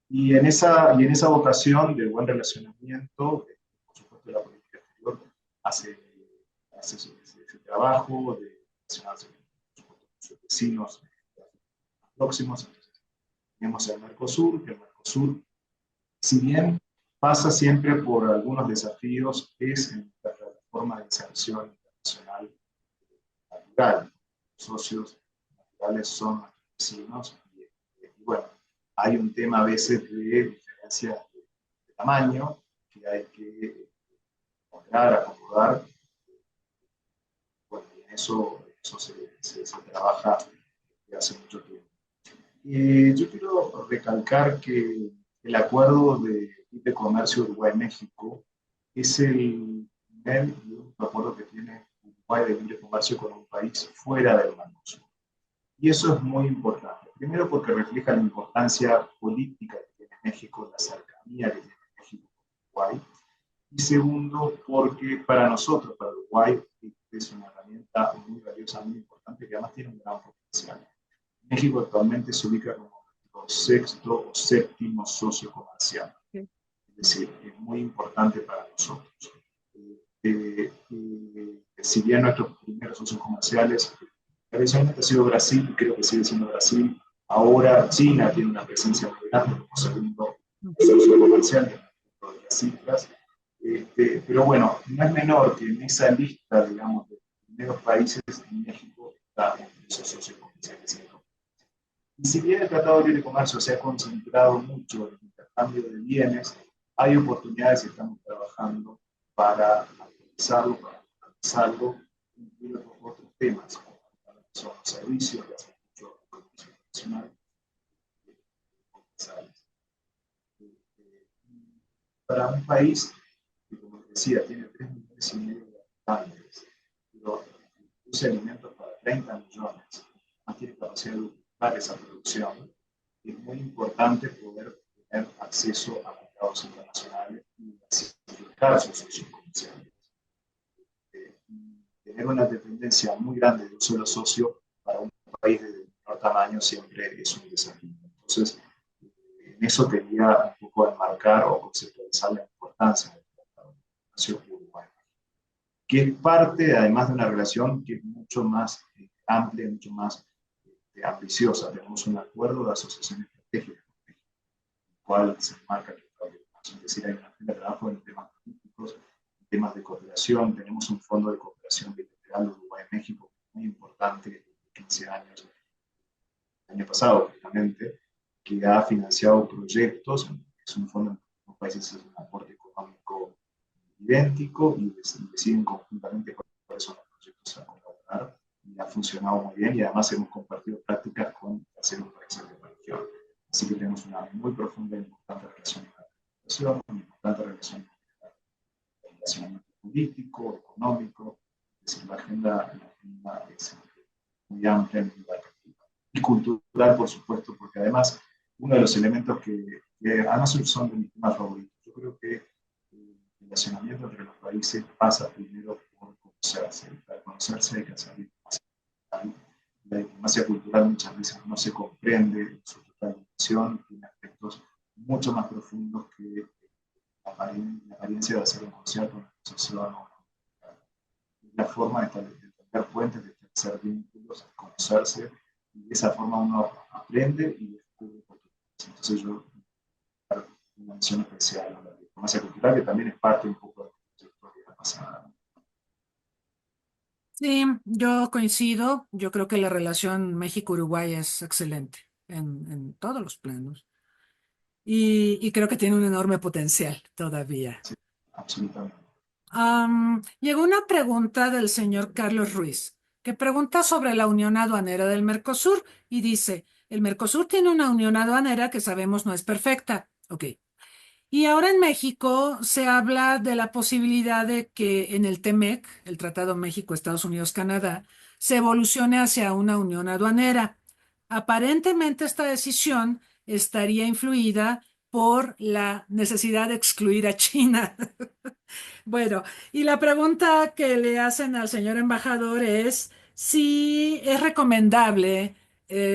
Y en esa vocación de buen relacionamiento, por supuesto, la política exterior hace ese trabajo de relacionarse con sus vecinos próximos. Entonces, tenemos el Mercosur, que el Mercosur, si bien pasa siempre por algunos desafíos, es en la plataforma de inserción internacional natural. Los socios naturales son nuestros vecinos y bueno, hay un tema a veces de diferencia de tamaño que hay que moderar, acomodar. Bueno, y en eso se trabaja desde hace mucho tiempo. Yo quiero recalcar que el acuerdo de libre comercio Uruguay-México es el primer y único acuerdo que tiene Uruguay de libre comercio con un país fuera del Mercosur. Y eso es muy importante. Primero porque refleja la importancia política que tiene México, la cercanía que tiene México con Uruguay. Y segundo porque para nosotros, para Uruguay, es una herramienta muy valiosa, muy importante, que además tiene un gran potencial. México actualmente se ubica como nuestro sexto o séptimo socio comercial. Es decir, es muy importante para nosotros. Si bien nuestros primeros socios comerciales tradicionalmente ha sido Brasil, y creo que sigue siendo Brasil, ahora China tiene una presencia muy grande como segundo socio comercial de las cifras. Pero bueno, no es menor que en esa lista, digamos, de primeros países en México está entre esos socios comerciales. Y si bien el Tratado de Libre Comercio se ha concentrado mucho en el intercambio de bienes, hay oportunidades y estamos trabajando para actualizarlo, para actualizarlo, incluir otros temas, como son los servicios, que hace mucho la Comisión Nacional. Para un país que, como les decía, tiene 3,5 millones de habitantes, pero produce alimentos para 30 millones, más tiene capacidad de ocupar esa producción, es muy importante poder tener acceso a mercados internacionales y diversificar sus socios comerciales. Tener una dependencia muy grande de un solo socio para un país de menor tamaño siempre es un desafío. Entonces, en eso quería un poco enmarcar o conceptualizar la importancia del Tratado de Comercio Uruguay, que es parte, además de una relación que es mucho más amplia, mucho más ambiciosa. Tenemos un acuerdo de asociación estratégica, el cual se enmarca el Tratado de Comercio, es decir, hay una agenda de trabajo en temas políticos temas de cooperación. Tenemos un fondo de cooperación bilateral Uruguay-México muy importante, de 15 años, el año pasado, justamente, que ha financiado proyectos. Es un fondo en los países, es un aporte económico idéntico y deciden conjuntamente cuáles son los proyectos a colaborar, y ha funcionado muy bien, y además hemos compartido prácticas con terceros países de la región. Así que tenemos una muy profunda e importante relación con la cooperación, una importante relación con el relacionamiento político, económico. Es decir, la agenda es muy amplia y muy atractiva. Y cultural, por supuesto, porque además uno de los elementos que además son de mis temas favoritos. Yo creo que el relacionamiento entre los países pasa primero por conocerse. Para conocerse hay que hacer diplomacia cultural. La diplomacia cultural muchas veces no se comprende en su total dimensión, tiene aspectos mucho más profundos que la apariencia de hacer un concierto, una asociación o la forma de tender puentes, de establecer vínculos, de conocerse, y de esa forma uno aprende y descubre oportunidades. Entonces yo una mención especial a la diplomacia cultural, que también es parte un poco de la trayectoria pasada. Sí, yo coincido. Yo creo que la relación México-Uruguay es excelente en todos los planos. Y creo que tiene un enorme potencial todavía. Sí, absolutamente. Llegó una pregunta del señor Carlos Ruiz, que pregunta sobre la unión aduanera del Mercosur y dice, el Mercosur tiene una unión aduanera que sabemos no es perfecta. Ok. Y ahora en México se habla de la posibilidad de que en el TEMEC, el Tratado México, Estados Unidos, Canadá, se evolucione hacia una unión aduanera. Aparentemente esta decisión estaría influida por la necesidad de excluir a China. Bueno, y la pregunta que le hacen al señor embajador es si es recomendable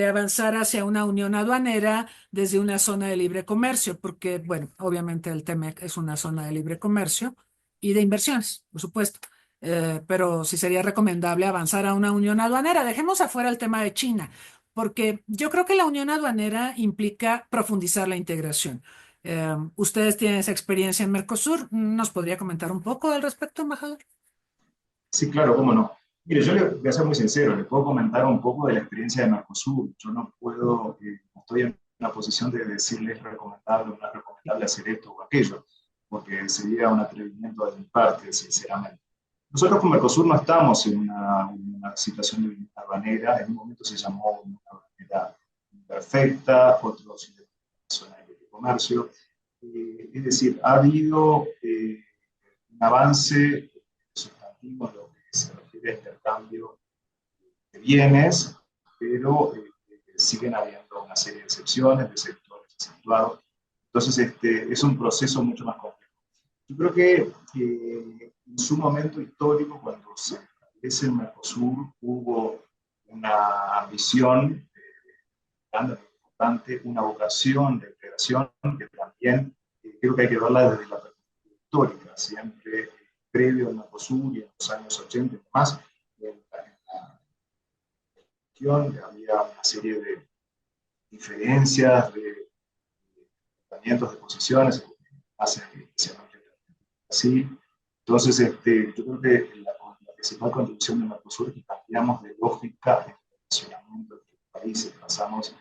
avanzar hacia una unión aduanera desde una zona de libre comercio, porque, bueno, obviamente el TEMEC es una zona de libre comercio y de inversiones, por supuesto. Pero si sería recomendable avanzar a una unión aduanera. Dejemos afuera el tema de China, porque yo creo que la unión aduanera implica profundizar la integración. Ustedes tienen esa experiencia en Mercosur. ¿Nos podría comentar un poco al respecto, embajador? Sí, claro, cómo no. Mire, yo le voy a ser muy sincero, le puedo comentar un poco de la experiencia de Mercosur. Yo no puedo, no estoy en una posición de decirles es recomendable o no es recomendable hacer esto o aquello, porque sería un atrevimiento de mi parte, sinceramente. Nosotros con Mercosur no estamos en una situación de unidad aduanera. En un momento se llamó una aduanera imperfecta, otros de zona de comercio. Es decir, ha habido un avance sustantivo en lo que se refiere a intercambio de bienes, pero siguen habiendo una serie de excepciones, de sectores acentuados. Entonces, es un proceso mucho más complejo. Yo creo que en su momento histórico, cuando se establece el Mercosur, hubo una ambición grande, importante, una vocación de integración que también creo que hay que verla desde la perspectiva histórica, siempre previo al Mercosur y en los años 80 y más, en la región había una serie de diferencias, de tratamientos, de posiciones, hacen especialmente así. Entonces, yo creo que la principal contribución de Mercosur es que cambiamos de lógica de relacionamiento entre los países, pasamos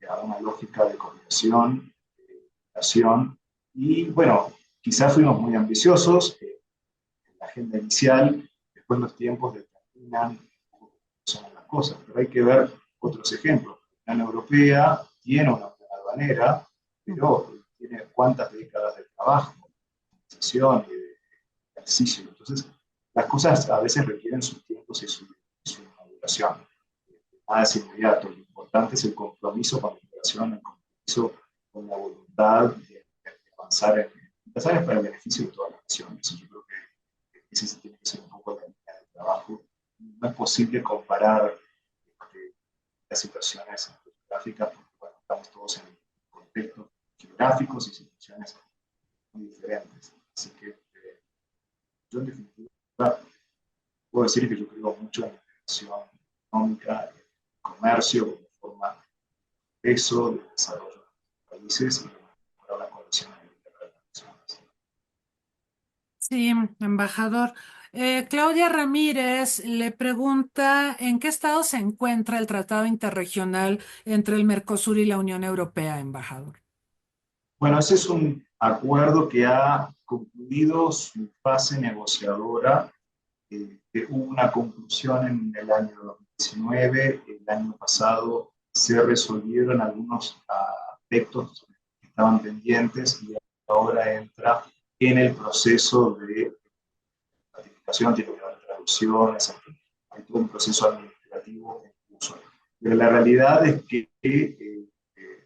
a una lógica de cooperación, de relación, y bueno, quizás fuimos muy ambiciosos en la agenda inicial, después los tiempos determinan cómo son las cosas, pero hay que ver otros ejemplos. La Unión Europea tiene una unión aduanera, pero tiene cuántas décadas de trabajo, de organización y de ejercicio. Entonces, las cosas a veces requieren sus tiempos y su maduración. Nada es inmediato. Lo importante es el compromiso con la integración, el compromiso con la voluntad de avanzar para el beneficio de todas las naciones. Yo creo que ese tiene que ser un poco la línea de trabajo. No es posible comparar las situaciones geográficas porque bueno, estamos todos en contextos geográficos y situaciones muy diferentes. Así que yo en definitiva puedo decir que yo creo mucho en la integración económica, en el comercio, como forma de peso, de desarrollo de los países y de mejorar las condiciones de vida de las personas. Sí, embajador. Claudia Ramírez le pregunta ¿en qué estado se encuentra el tratado interregional entre el Mercosur y la Unión Europea, embajador? Bueno, ese es un acuerdo que ha concluido su fase negociadora. Hubo una conclusión en el año 2019. El año pasado se resolvieron algunos aspectos que estaban pendientes y ahora entra en el proceso de ratificación, tiene que haber traducciones, hay todo un proceso administrativo en curso. Pero la realidad es que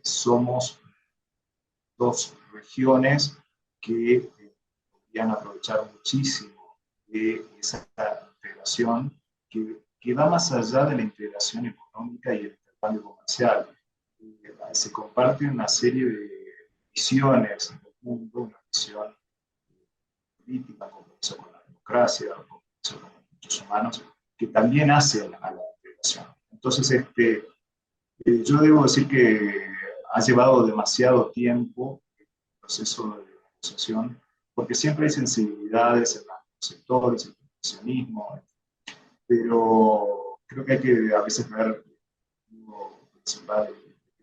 somos dos regiones que podrían aprovechar muchísimo de esa integración que va más allá de la integración económica y el intercambio comercial. Se comparten una serie de visiones del mundo, una visión política, compromiso con la democracia, compromiso con los derechos humanos, que también hace a la integración. Entonces, yo debo decir que ha llevado demasiado tiempo el proceso de negociación, porque siempre hay sensibilidades en los sectores, el proteccionismo, pero creo que hay que a veces ver lo principal,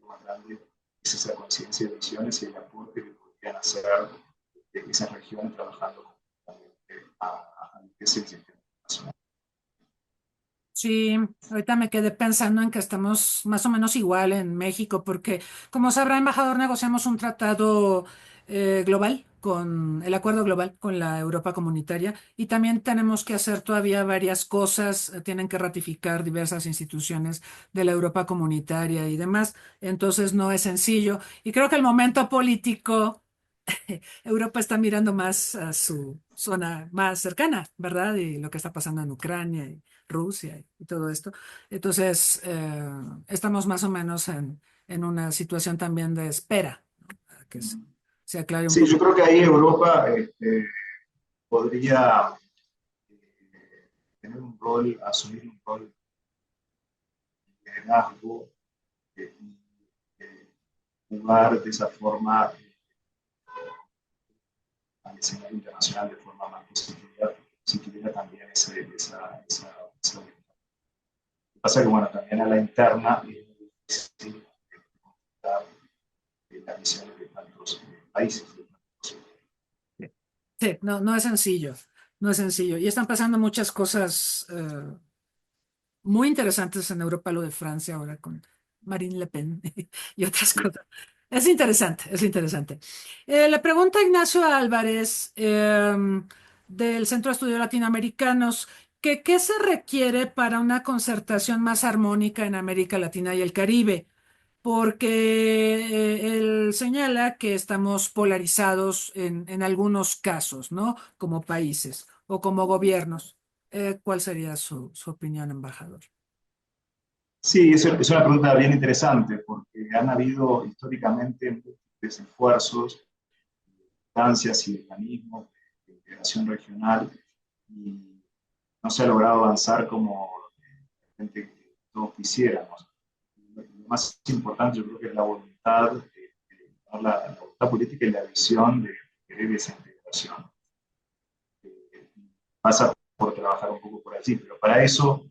lo más grande, es esa conciencia de visiones y el aporte que podrían hacer esas regiones trabajando a lo que es el sistema nacional. Sí, ahorita me quedé pensando en que estamos más o menos igual en México, porque como sabrá, embajador, negociamos un tratado global con el acuerdo global con la Europa comunitaria y también tenemos que hacer todavía varias cosas, tienen que ratificar diversas instituciones de la Europa comunitaria y demás, entonces no es sencillo. Y creo que el momento político Europa está mirando más a su zona más cercana, ¿verdad? Y lo que está pasando en Ucrania y Rusia y todo esto. Entonces, estamos más o menos en una situación también de espera, ¿no? A que se aclare un Sí, poco. yo creo que ahí Europa podría tener un rol, asumir un rol de liderazgo y jugar de esa forma al escenario internacional de forma más positiva, si tuviera también esa. Lo que pasa es que, bueno, también a la interna es muy difícil dar las visiones de tantos países. Sí, no, no es sencillo, no es sencillo. Y están pasando muchas cosas muy interesantes en Europa, lo de Francia ahora con Marine Le Pen y otras cosas. Es interesante, es interesante. Le pregunta Ignacio Álvarez del Centro de Estudios Latinoamericanos que qué se requiere para una concertación más armónica en América Latina y el Caribe, porque él señala que estamos polarizados en algunos casos, ¿no? Como países o como gobiernos. ¿Cuál sería su opinión, embajador? Sí, es una pregunta bien interesante porque han habido históricamente múltiples esfuerzos, instancias y mecanismos de integración regional y no se ha logrado avanzar como todos quisiéramos. Lo más importante yo creo que es la voluntad, la voluntad política y la visión de querer esa integración. Pasa por trabajar un poco por allí, pero para eso,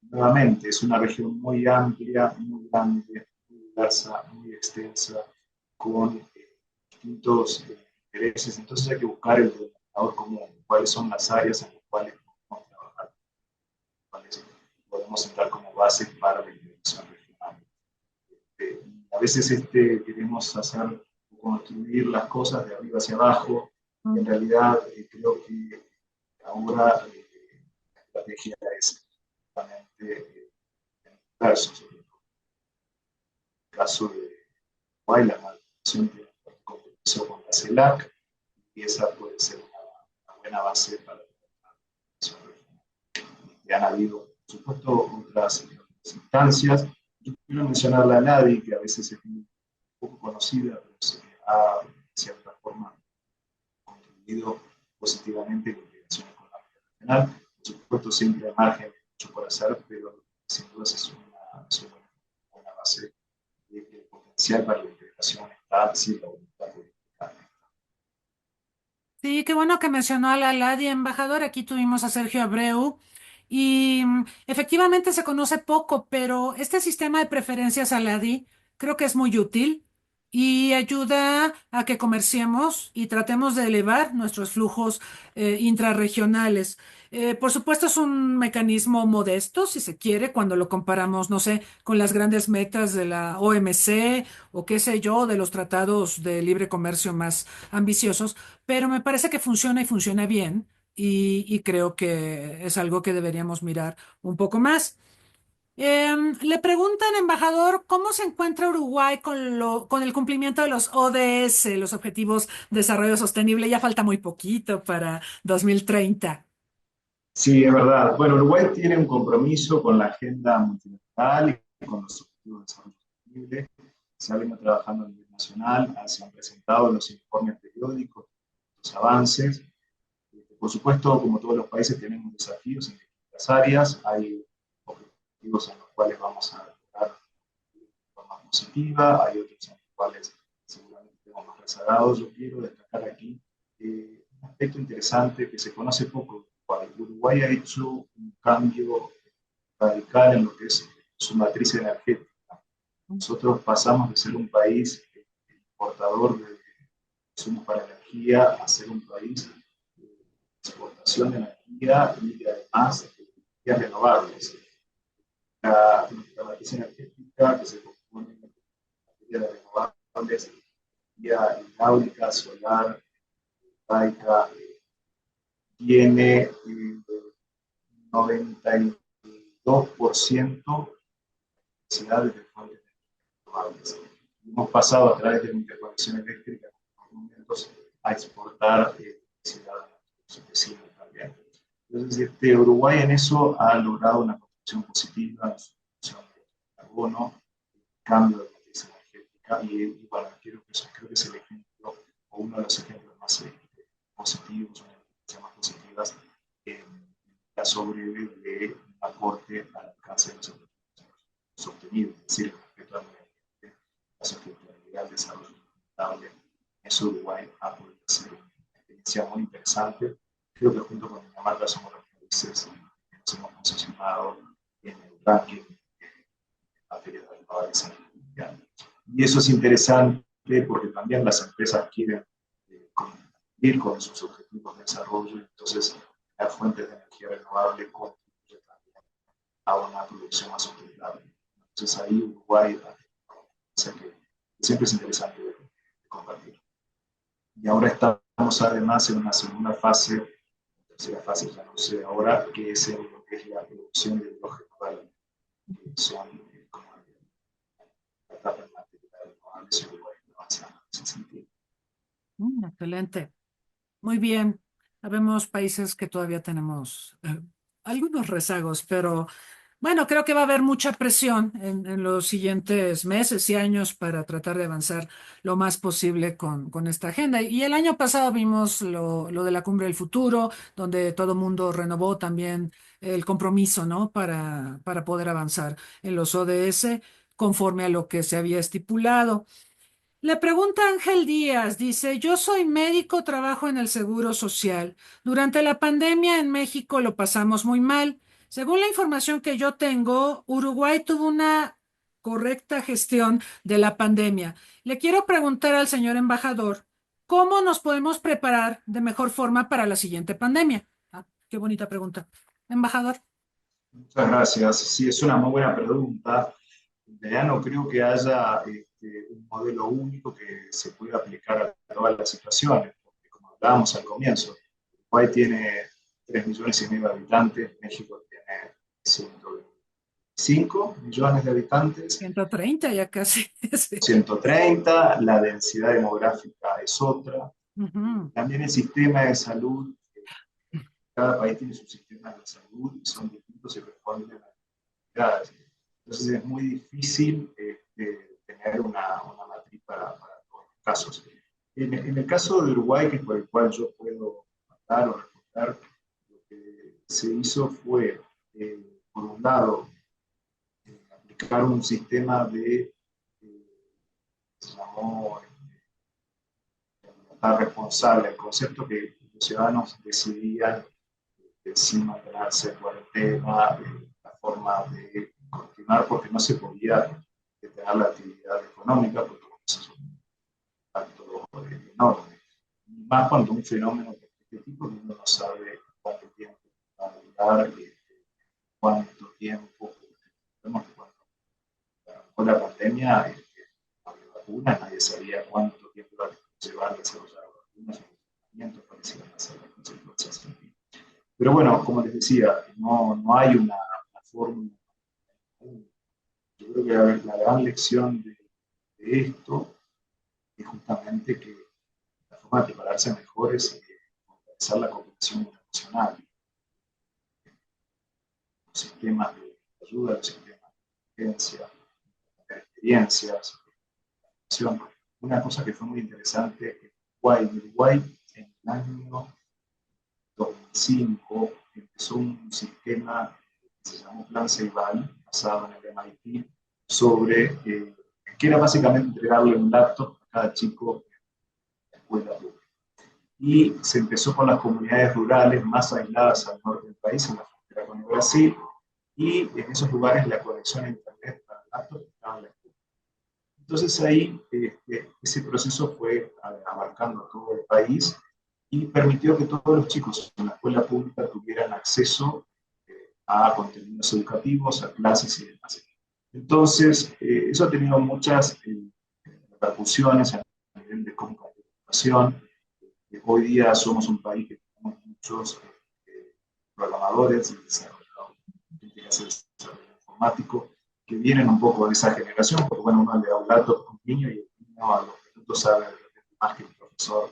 nuevamente, es una región muy amplia, muy grande, muy diversa, muy extensa, con distintos intereses. Entonces hay que buscar el denominador común, cuáles son las áreas en las cuales podemos trabajar, cuáles podemos entrar como bases para la integración regional. A veces queremos hacer construir las cosas de arriba hacia abajo, y en realidad creo que ahora la estrategia es justamente inverso, sobre todo en el caso de Uruguay, la malformación tiene un compromiso con la CELAC, y esa puede ser una buena base para la integración regional. Y han habido, por supuesto, otras instancias. Yo quiero mencionar la NADI, que a veces es muy poco conocida, pero se ha, de cierta forma, contribuido positivamente en la integración económica regional. Por supuesto, siempre hay margen de mucho por hacer, pero sin duda es una base de que el potencial para la integración está, si la voluntad política. Sí, qué bueno que mencionó a la Ladi, embajador. Aquí tuvimos a Sergio Abreu y efectivamente se conoce poco, pero este sistema de preferencias Aladi creo que es muy útil y ayuda a que comerciemos y tratemos de elevar nuestros flujos intrarregionales. Por supuesto, es un mecanismo modesto, si se quiere, cuando lo comparamos, no sé, con las grandes metas de la OMC o qué sé yo, de los tratados de libre comercio más ambiciosos, pero me parece que funciona y funciona bien y creo que es algo que deberíamos mirar un poco más. Le preguntan, embajador, ¿cómo se encuentra Uruguay con el cumplimiento de los ODS, los Objetivos de Desarrollo Sostenible? Ya falta muy poquito para 2030. Sí, es verdad. Bueno, Uruguay tiene un compromiso con la agenda multilateral y con los objetivos de desarrollo sostenible. Se ha venido trabajando a nivel nacional, se han presentado los informes periódicos, los avances. Por supuesto, como todos los países, tenemos desafíos en distintas áreas. Hay objetivos en los cuales vamos a lograr de forma positiva, hay otros en los cuales seguramente tenemos más rezagados. Yo quiero destacar aquí un aspecto interesante que se conoce poco. Uruguay ha hecho un cambio radical en lo que es su matriz energética. Nosotros pasamos de ser un país importador de insumos para energía a ser un país de exportación de energía y además de energías renovables. La matriz energética, que se compone de energía de renovables, energía hidráulica, solar, voltaica, tiene 92% de capacidades de fuentes renovables. Hemos pasado a través de la interconexión eléctrica en momentos a exportar electricidad a nuestros vecinos también. Entonces, Uruguay en eso ha logrado una contribución positiva en su reducción de carbono, cambio de matriz energética y bueno, creo que es el ejemplo o uno de los ejemplos más positivos, una de las noticias más positivas en caso breve de un aporte al alcance de los objetivos sostenibles, es decir, el respeto al medio ambiente, la sostenibilidad, el desarrollo sustentable. Eso Uruguay ha podido hacer una experiencia muy interesante. Creo que junto con Dinamarca somos los países que nos hemos posicionado en el ranking en materia de renovables a nivel mundial. Y eso es interesante porque también las empresas quieren cumplir con sus objetivos de desarrollo, entonces las fuentes de energía renovable contribuyen también a una producción más sustentable. Entonces ahí Uruguay, o sea que siempre es interesante de compartir. Y ahora estamos además en una segunda fase, tercera fase, ya no sé ahora, que es en lo que es la producción de hidrógeno verde, que son como la etapa en materia de renovables y Uruguay avanzando en ese sentido. Excelente. Muy bien. Habemos países que todavía tenemos algunos rezagos, pero bueno, creo que va a haber mucha presión en los siguientes meses y años para tratar de avanzar lo más posible con esta agenda. Y el año pasado vimos lo de la Cumbre del Futuro, donde todo el mundo renovó también el compromiso, ¿no? Para poder avanzar en los ODS conforme a lo que se había estipulado. Le pregunta Ángel Díaz, dice, yo soy médico, trabajo en el Seguro Social. Durante la pandemia en México lo pasamos muy mal. Según la información que yo tengo, Uruguay tuvo una correcta gestión de la pandemia. Le quiero preguntar al señor embajador, ¿cómo nos podemos preparar de mejor forma para la siguiente pandemia? Ah, qué bonita pregunta. Embajador. Muchas gracias. Sí, es una muy buena pregunta. En realidad no creo que haya un modelo único que se pueda aplicar a todas las situaciones, porque como hablábamos al comienzo, Uruguay tiene 3,5 millones de habitantes, México tiene 125 millones de habitantes, 130 ya casi. Sí. 130, la densidad demográfica es otra, Ujú. también el sistema de salud, cada país tiene sus sistemas de salud y son distintos y responden a necesidades. Entonces es muy difícil tener una matriz para todos los casos. En el caso de Uruguay, que es por el cual yo puedo hablar o responder, lo que se hizo fue, por un lado, aplicar un sistema de, se llamó responsable, el concepto que los ciudadanos decidían si mantenerse en cuarentena, la forma de continuar, porque no se podía detener la actividad económica, porque eso es un impacto enorme. Más cuando un fenómeno de este tipo, uno no sabe cuánto tiempo va a durar, cuánto tiempo, vemos que cuando arrancó la pandemia, no había vacunas, nadie sabía cuánto tiempo iba a llevar a desarrollar vacunas, o tratamientos parecían ser las consecuencias. Pero bueno, como les decía, no hay una fórmula. Yo creo que la gran lección de esto es justamente que la forma de prepararse mejor es fortalecer la cooperación internacional, los sistemas de ayuda, los sistemas de emergencia, de experiencias, una cosa que fue muy interesante en Uruguay en el año 2005 empezó un sistema que se llamó Plan Ceibal, basado en el MIT, sobre que era básicamente entregarle un laptop a cada chico en la escuela pública. Y se empezó con las comunidades rurales más aisladas al norte del país, en la frontera con el Brasil, y en esos lugares la conexión a internet para el laptop estaba en la escuela. Entonces ahí ese proceso fue abarcando todo el país y permitió que todos los chicos en la escuela pública tuvieran acceso a contenidos educativos, a clases y demás. Entonces, eso ha tenido muchas repercusiones a nivel de comunicación. Hoy día somos un país que tenemos muchos programadores y desarrolladores informáticos que vienen un poco de esa generación, porque bueno, uno le da un dato a un niño y el niño a los minutos sabe más que el profesor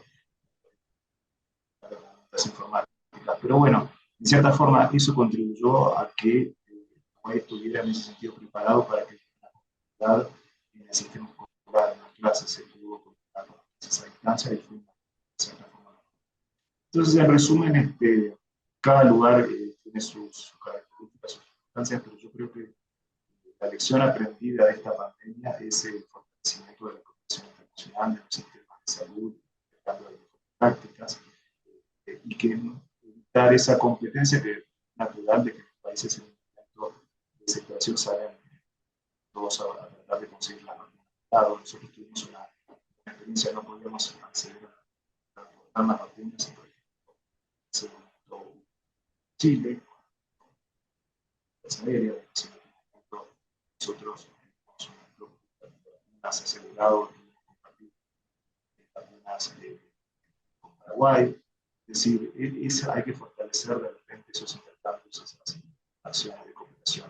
de las informáticas. Pero bueno, en cierta forma eso contribuyó a que Uruguay estuviera en ese sentido preparado para que la comunidad en el sistema escolar, en las clases, se pudo conectar con esa distancia y fue de cierta forma. Entonces, en resumen, cada lugar tiene sus características, sus circunstancias, pero yo creo que la lección aprendida de esta pandemia es el fortalecimiento de la cooperación internacional, de los sistemas de salud, el cambio de prácticas, y que evitar esa competencia que es natural de que los países en un momento de situación salen todos a tratar de conseguir la vacuna. Nosotros tuvimos una experiencia, no podíamos acceder a aportar las vacunas, por ejemplo, en ese momento Chile, esa aérea, nosotros hemos más asegurado compartir vacunas con Paraguay. Es decir, hay que fortalecer de repente esos intercambios, esas acciones de cooperación.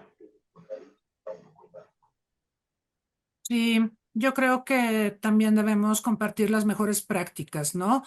Sí, yo creo que también debemos compartir las mejores prácticas, ¿no?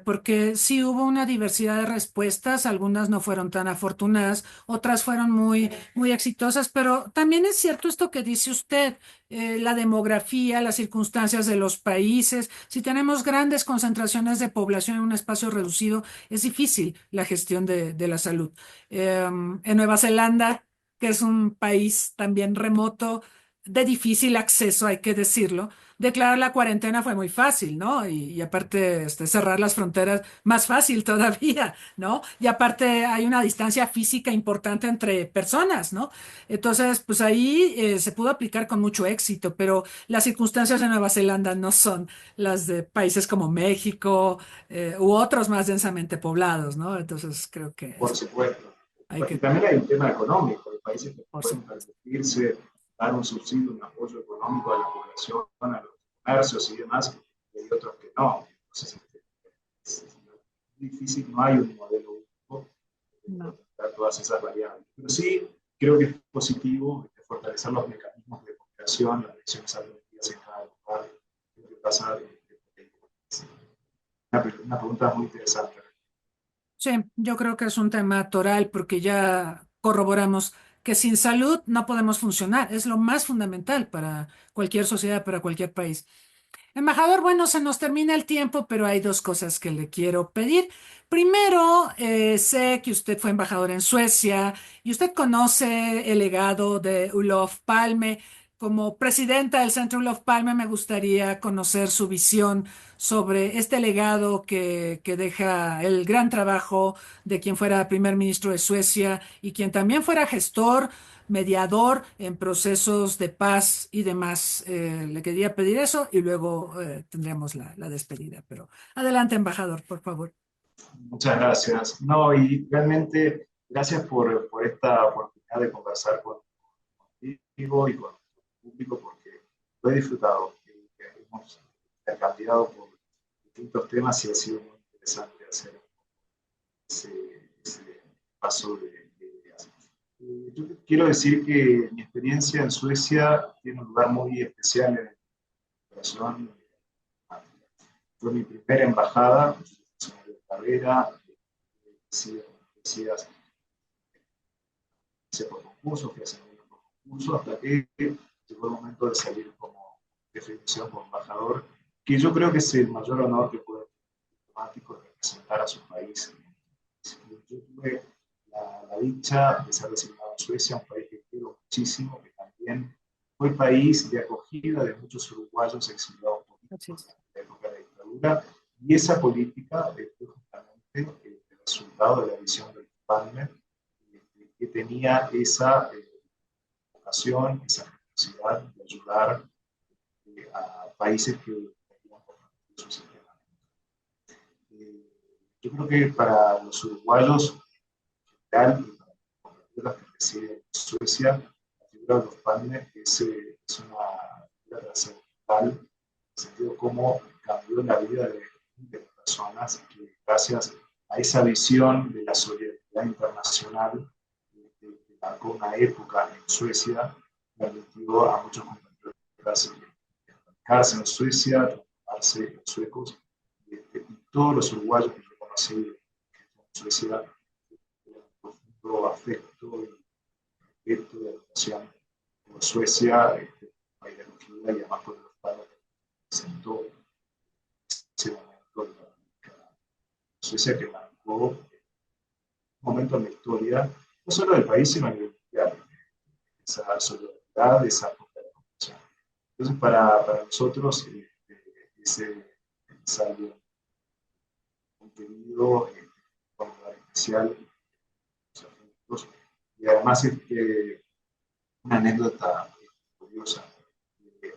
Porque sí hubo una diversidad de respuestas, algunas no fueron tan afortunadas, otras fueron muy exitosas, pero también es cierto esto que dice usted, la demografía, las circunstancias de los países. Si tenemos grandes concentraciones de población en un espacio reducido, es difícil la gestión de la salud. En Nueva Zelanda, que es un país también remoto, de difícil acceso, hay que decirlo, declarar la cuarentena fue muy fácil, ¿no? Y aparte, cerrar las fronteras, más fácil todavía, ¿no? Y aparte hay una distancia física importante entre personas, ¿no? Entonces, pues ahí se pudo aplicar con mucho éxito, pero las circunstancias de Nueva Zelanda no son las de países como México u otros más densamente poblados, ¿no? Entonces, creo que Por supuesto. hay Y que... también hay un tema económico. Hay países que por pueden supuesto. permitirse dar un subsidio, un apoyo económico a la población, a los comercios y demás, y hay otros que no. Entonces, es difícil, no hay un modelo único No. para todas esas variables. Pero sí, creo que es positivo fortalecer los mecanismos de cooperación, las lecciones aprendidas en cada lugar, lo que pasa. Una pregunta muy interesante. Sí, yo creo que es un tema toral porque ya corroboramos que sin salud no podemos funcionar. Es lo más fundamental para cualquier sociedad, para cualquier país. Embajador, bueno, se nos termina el tiempo, pero hay dos cosas que le quiero pedir. Primero, sé que usted fue embajador en Suecia y usted conoce el legado de Olof Palme. como presidenta del Centro Olof Palme, me gustaría conocer su visión sobre este legado que deja el gran trabajo de quien fuera primer ministro de Suecia y quien también fuera gestor, mediador en procesos de paz y demás. Le quería pedir eso y luego tendremos la despedida. Pero adelante, embajador, por favor. Muchas gracias. No, y realmente gracias por esta oportunidad de conversar contigo y con el público, porque lo he disfrutado. Hemos intercambiado por distintos temas y ha sido muy interesante hacer ese paso de ideas. Yo quiero decir que mi experiencia en Suecia tiene un lugar muy especial en mi corazón. Fue mi primera embajada, de carrera, decías, hice por concurso, fui ascendiendo por concurso, hasta que llegó el momento de salir como definición como embajador, que yo creo que es el mayor honor que puede tener un diplomático de representar a su país. Yo tuve la dicha de ser designado en Suecia, un país que quiero muchísimo, que también fue país de acogida de muchos uruguayos exiliados políticos en la época de la dictadura, y esa política fue justamente el resultado de la visión del Palme, que tenía esa vocación, esa capacidad de ayudar a países que tenían su sistema. Yo creo que para los uruguayos y para los que residen en Suecia, la figura de los Palme es una figura trascendental, en el sentido de cómo cambió la vida de personas que gracias a esa visión de la solidaridad internacional que marcó una época en Suecia, permitió a muchos compatriotas radicarse en Suecia, transformarse en suecos, y todos los uruguayos que yo conocí en Suecia, un profundo afecto y respeto de educación por Suecia, país de acogida, y además por los padres que presentó ese momento de la Suecia, que marcó un momento en la historia, no solo del país, sino a nivel mundial, esa solidaridad, esa cooperación. Entonces, para nosotros, ese es algo muy querido, un lugar especial, y además es una anécdota curiosa.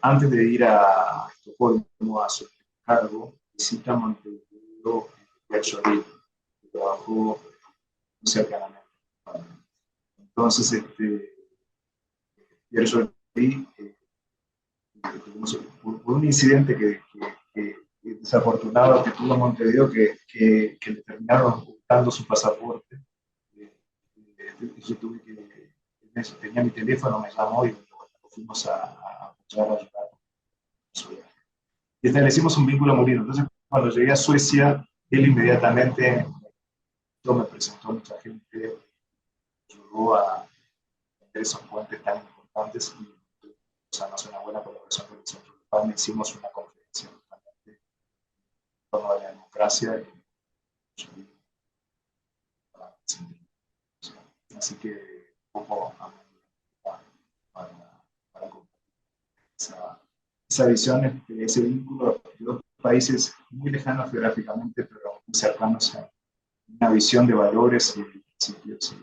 Antes de ir a Estocolmo a su cargo, visita Montevideo Piaccioli, que trabajó cercanamente. Entonces, Piaccioli, tuvimos un incidente que desafortunado que tuvo en Montevideo, que le terminaron ocultando su pasaporte. Yo tuve que, tenía mi teléfono, me llamó y fuimos a apoyar, a ayudar. Y establecimos un vínculo muy lindo. Entonces, cuando llegué a Suecia, él inmediatamente me presentó a mucha gente, ayudó a tener esos puentes tan importantes y además una buena colaboración con el Centro de Palme. Hicimos una conferencia en torno a la democracia y así que un poco para compartir esa visión, ese vínculo de dos países muy lejanos geográficamente, pero muy cercanos a una visión de valores y principios.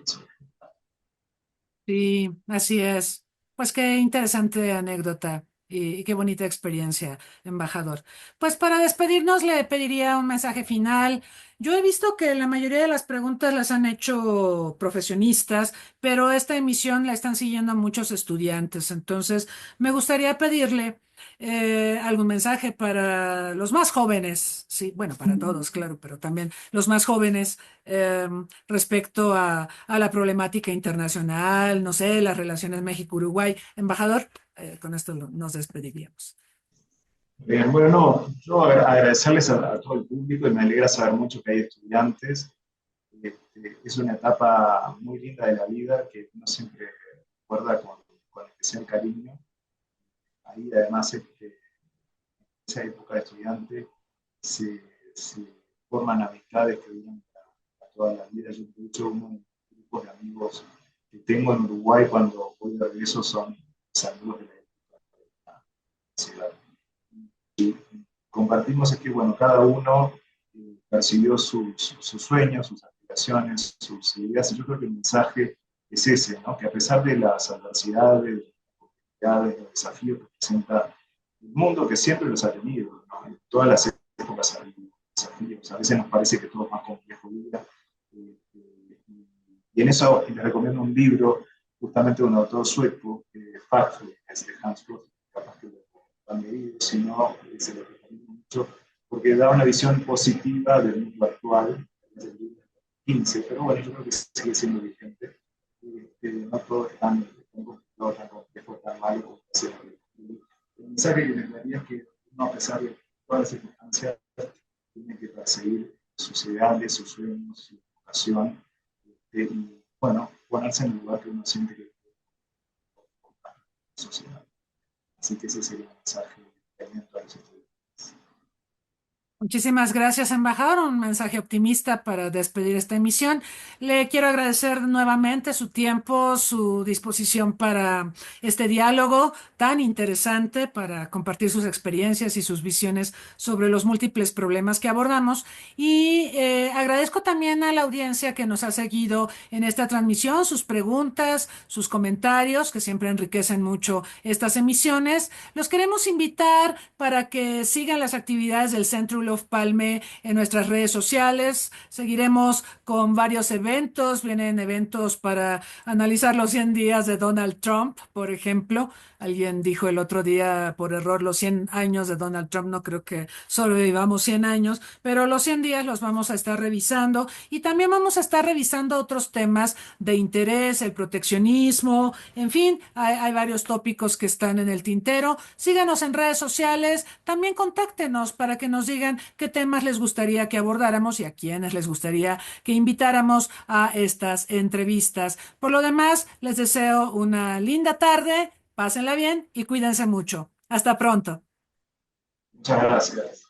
Sí, así es. Pues qué interesante anécdota y qué bonita experiencia, embajador. Pues para despedirnos le pediría un mensaje final. Yo he visto que la mayoría de las preguntas las han hecho profesionistas, pero esta emisión la están siguiendo muchos estudiantes. Entonces, me gustaría pedirle algún mensaje para los más jóvenes. Sí, bueno, para todos, claro, pero también los más jóvenes respecto a la problemática internacional, no sé, las relaciones México-Uruguay. Embajador, con esto nos despediríamos. Bien, bueno, no, yo agradecerles a todo el público y me alegra saber mucho que hay estudiantes. Es una etapa muy linda de la vida que uno siempre recuerda con especial cariño. Ahí además en esa época de estudiante se forman amistades que duran para toda la vida. Yo de hecho unos grupos de amigos que tengo en Uruguay cuando voy de regreso son mis amigos de la época compartimos es que, bueno, cada uno persiguió sus sueños, sus aspiraciones, sus ideas, y yo creo que el mensaje es ese, ¿no? Que a pesar de las adversidades, los desafíos que presenta el mundo, que siempre los ha tenido, ¿no? En todas las épocas ha habido desafíos, a veces nos parece que todo es más complejo vida, y en eso les recomiendo un libro justamente de un autor sueco, Factful, es de Hans Roth, capaz que lo han leído, si no, se lo recomiendo mucho, porque da una visión positiva del mundo actual, desde el 2015, pero bueno, yo creo que sigue siendo vigente. No todo es tan complicado, tan complejo, tan malo como se el mensaje que les daría es que uno, a pesar de todas las circunstancias, tiene que perseguir sus ideales, sus sueños, su vocación, y bueno, ponerse en el lugar que uno siente que la sociedad. Así que ese sería el mensaje que aliento a los estudiantes. Muchísimas gracias, embajador. Un mensaje optimista para despedir esta emisión. Le quiero agradecer nuevamente su tiempo, su disposición para este diálogo tan interesante, para compartir sus experiencias y sus visiones sobre los múltiples problemas que abordamos. Y agradezco también a la audiencia que nos ha seguido en esta transmisión, sus preguntas, sus comentarios, que siempre enriquecen mucho estas emisiones. Los queremos invitar para que sigan las actividades del Centro Olof Palme en nuestras redes sociales. Seguiremos con varios eventos. Vienen eventos para analizar los 100 días de Donald Trump, por ejemplo. Alguien dijo el otro día por error los 100 años de Donald Trump. No creo que sobrevivamos 100 años, pero los 100 días los vamos a estar revisando y también vamos a estar revisando otros temas de interés, el proteccionismo, en fin, hay varios tópicos que están en el tintero. Síganos en redes sociales, también contáctenos para que nos digan qué temas les gustaría que abordáramos y a quiénes les gustaría que invitáramos a estas entrevistas. Por lo demás, les deseo una linda tarde, pásenla bien y cuídense mucho. Hasta pronto. Muchas gracias.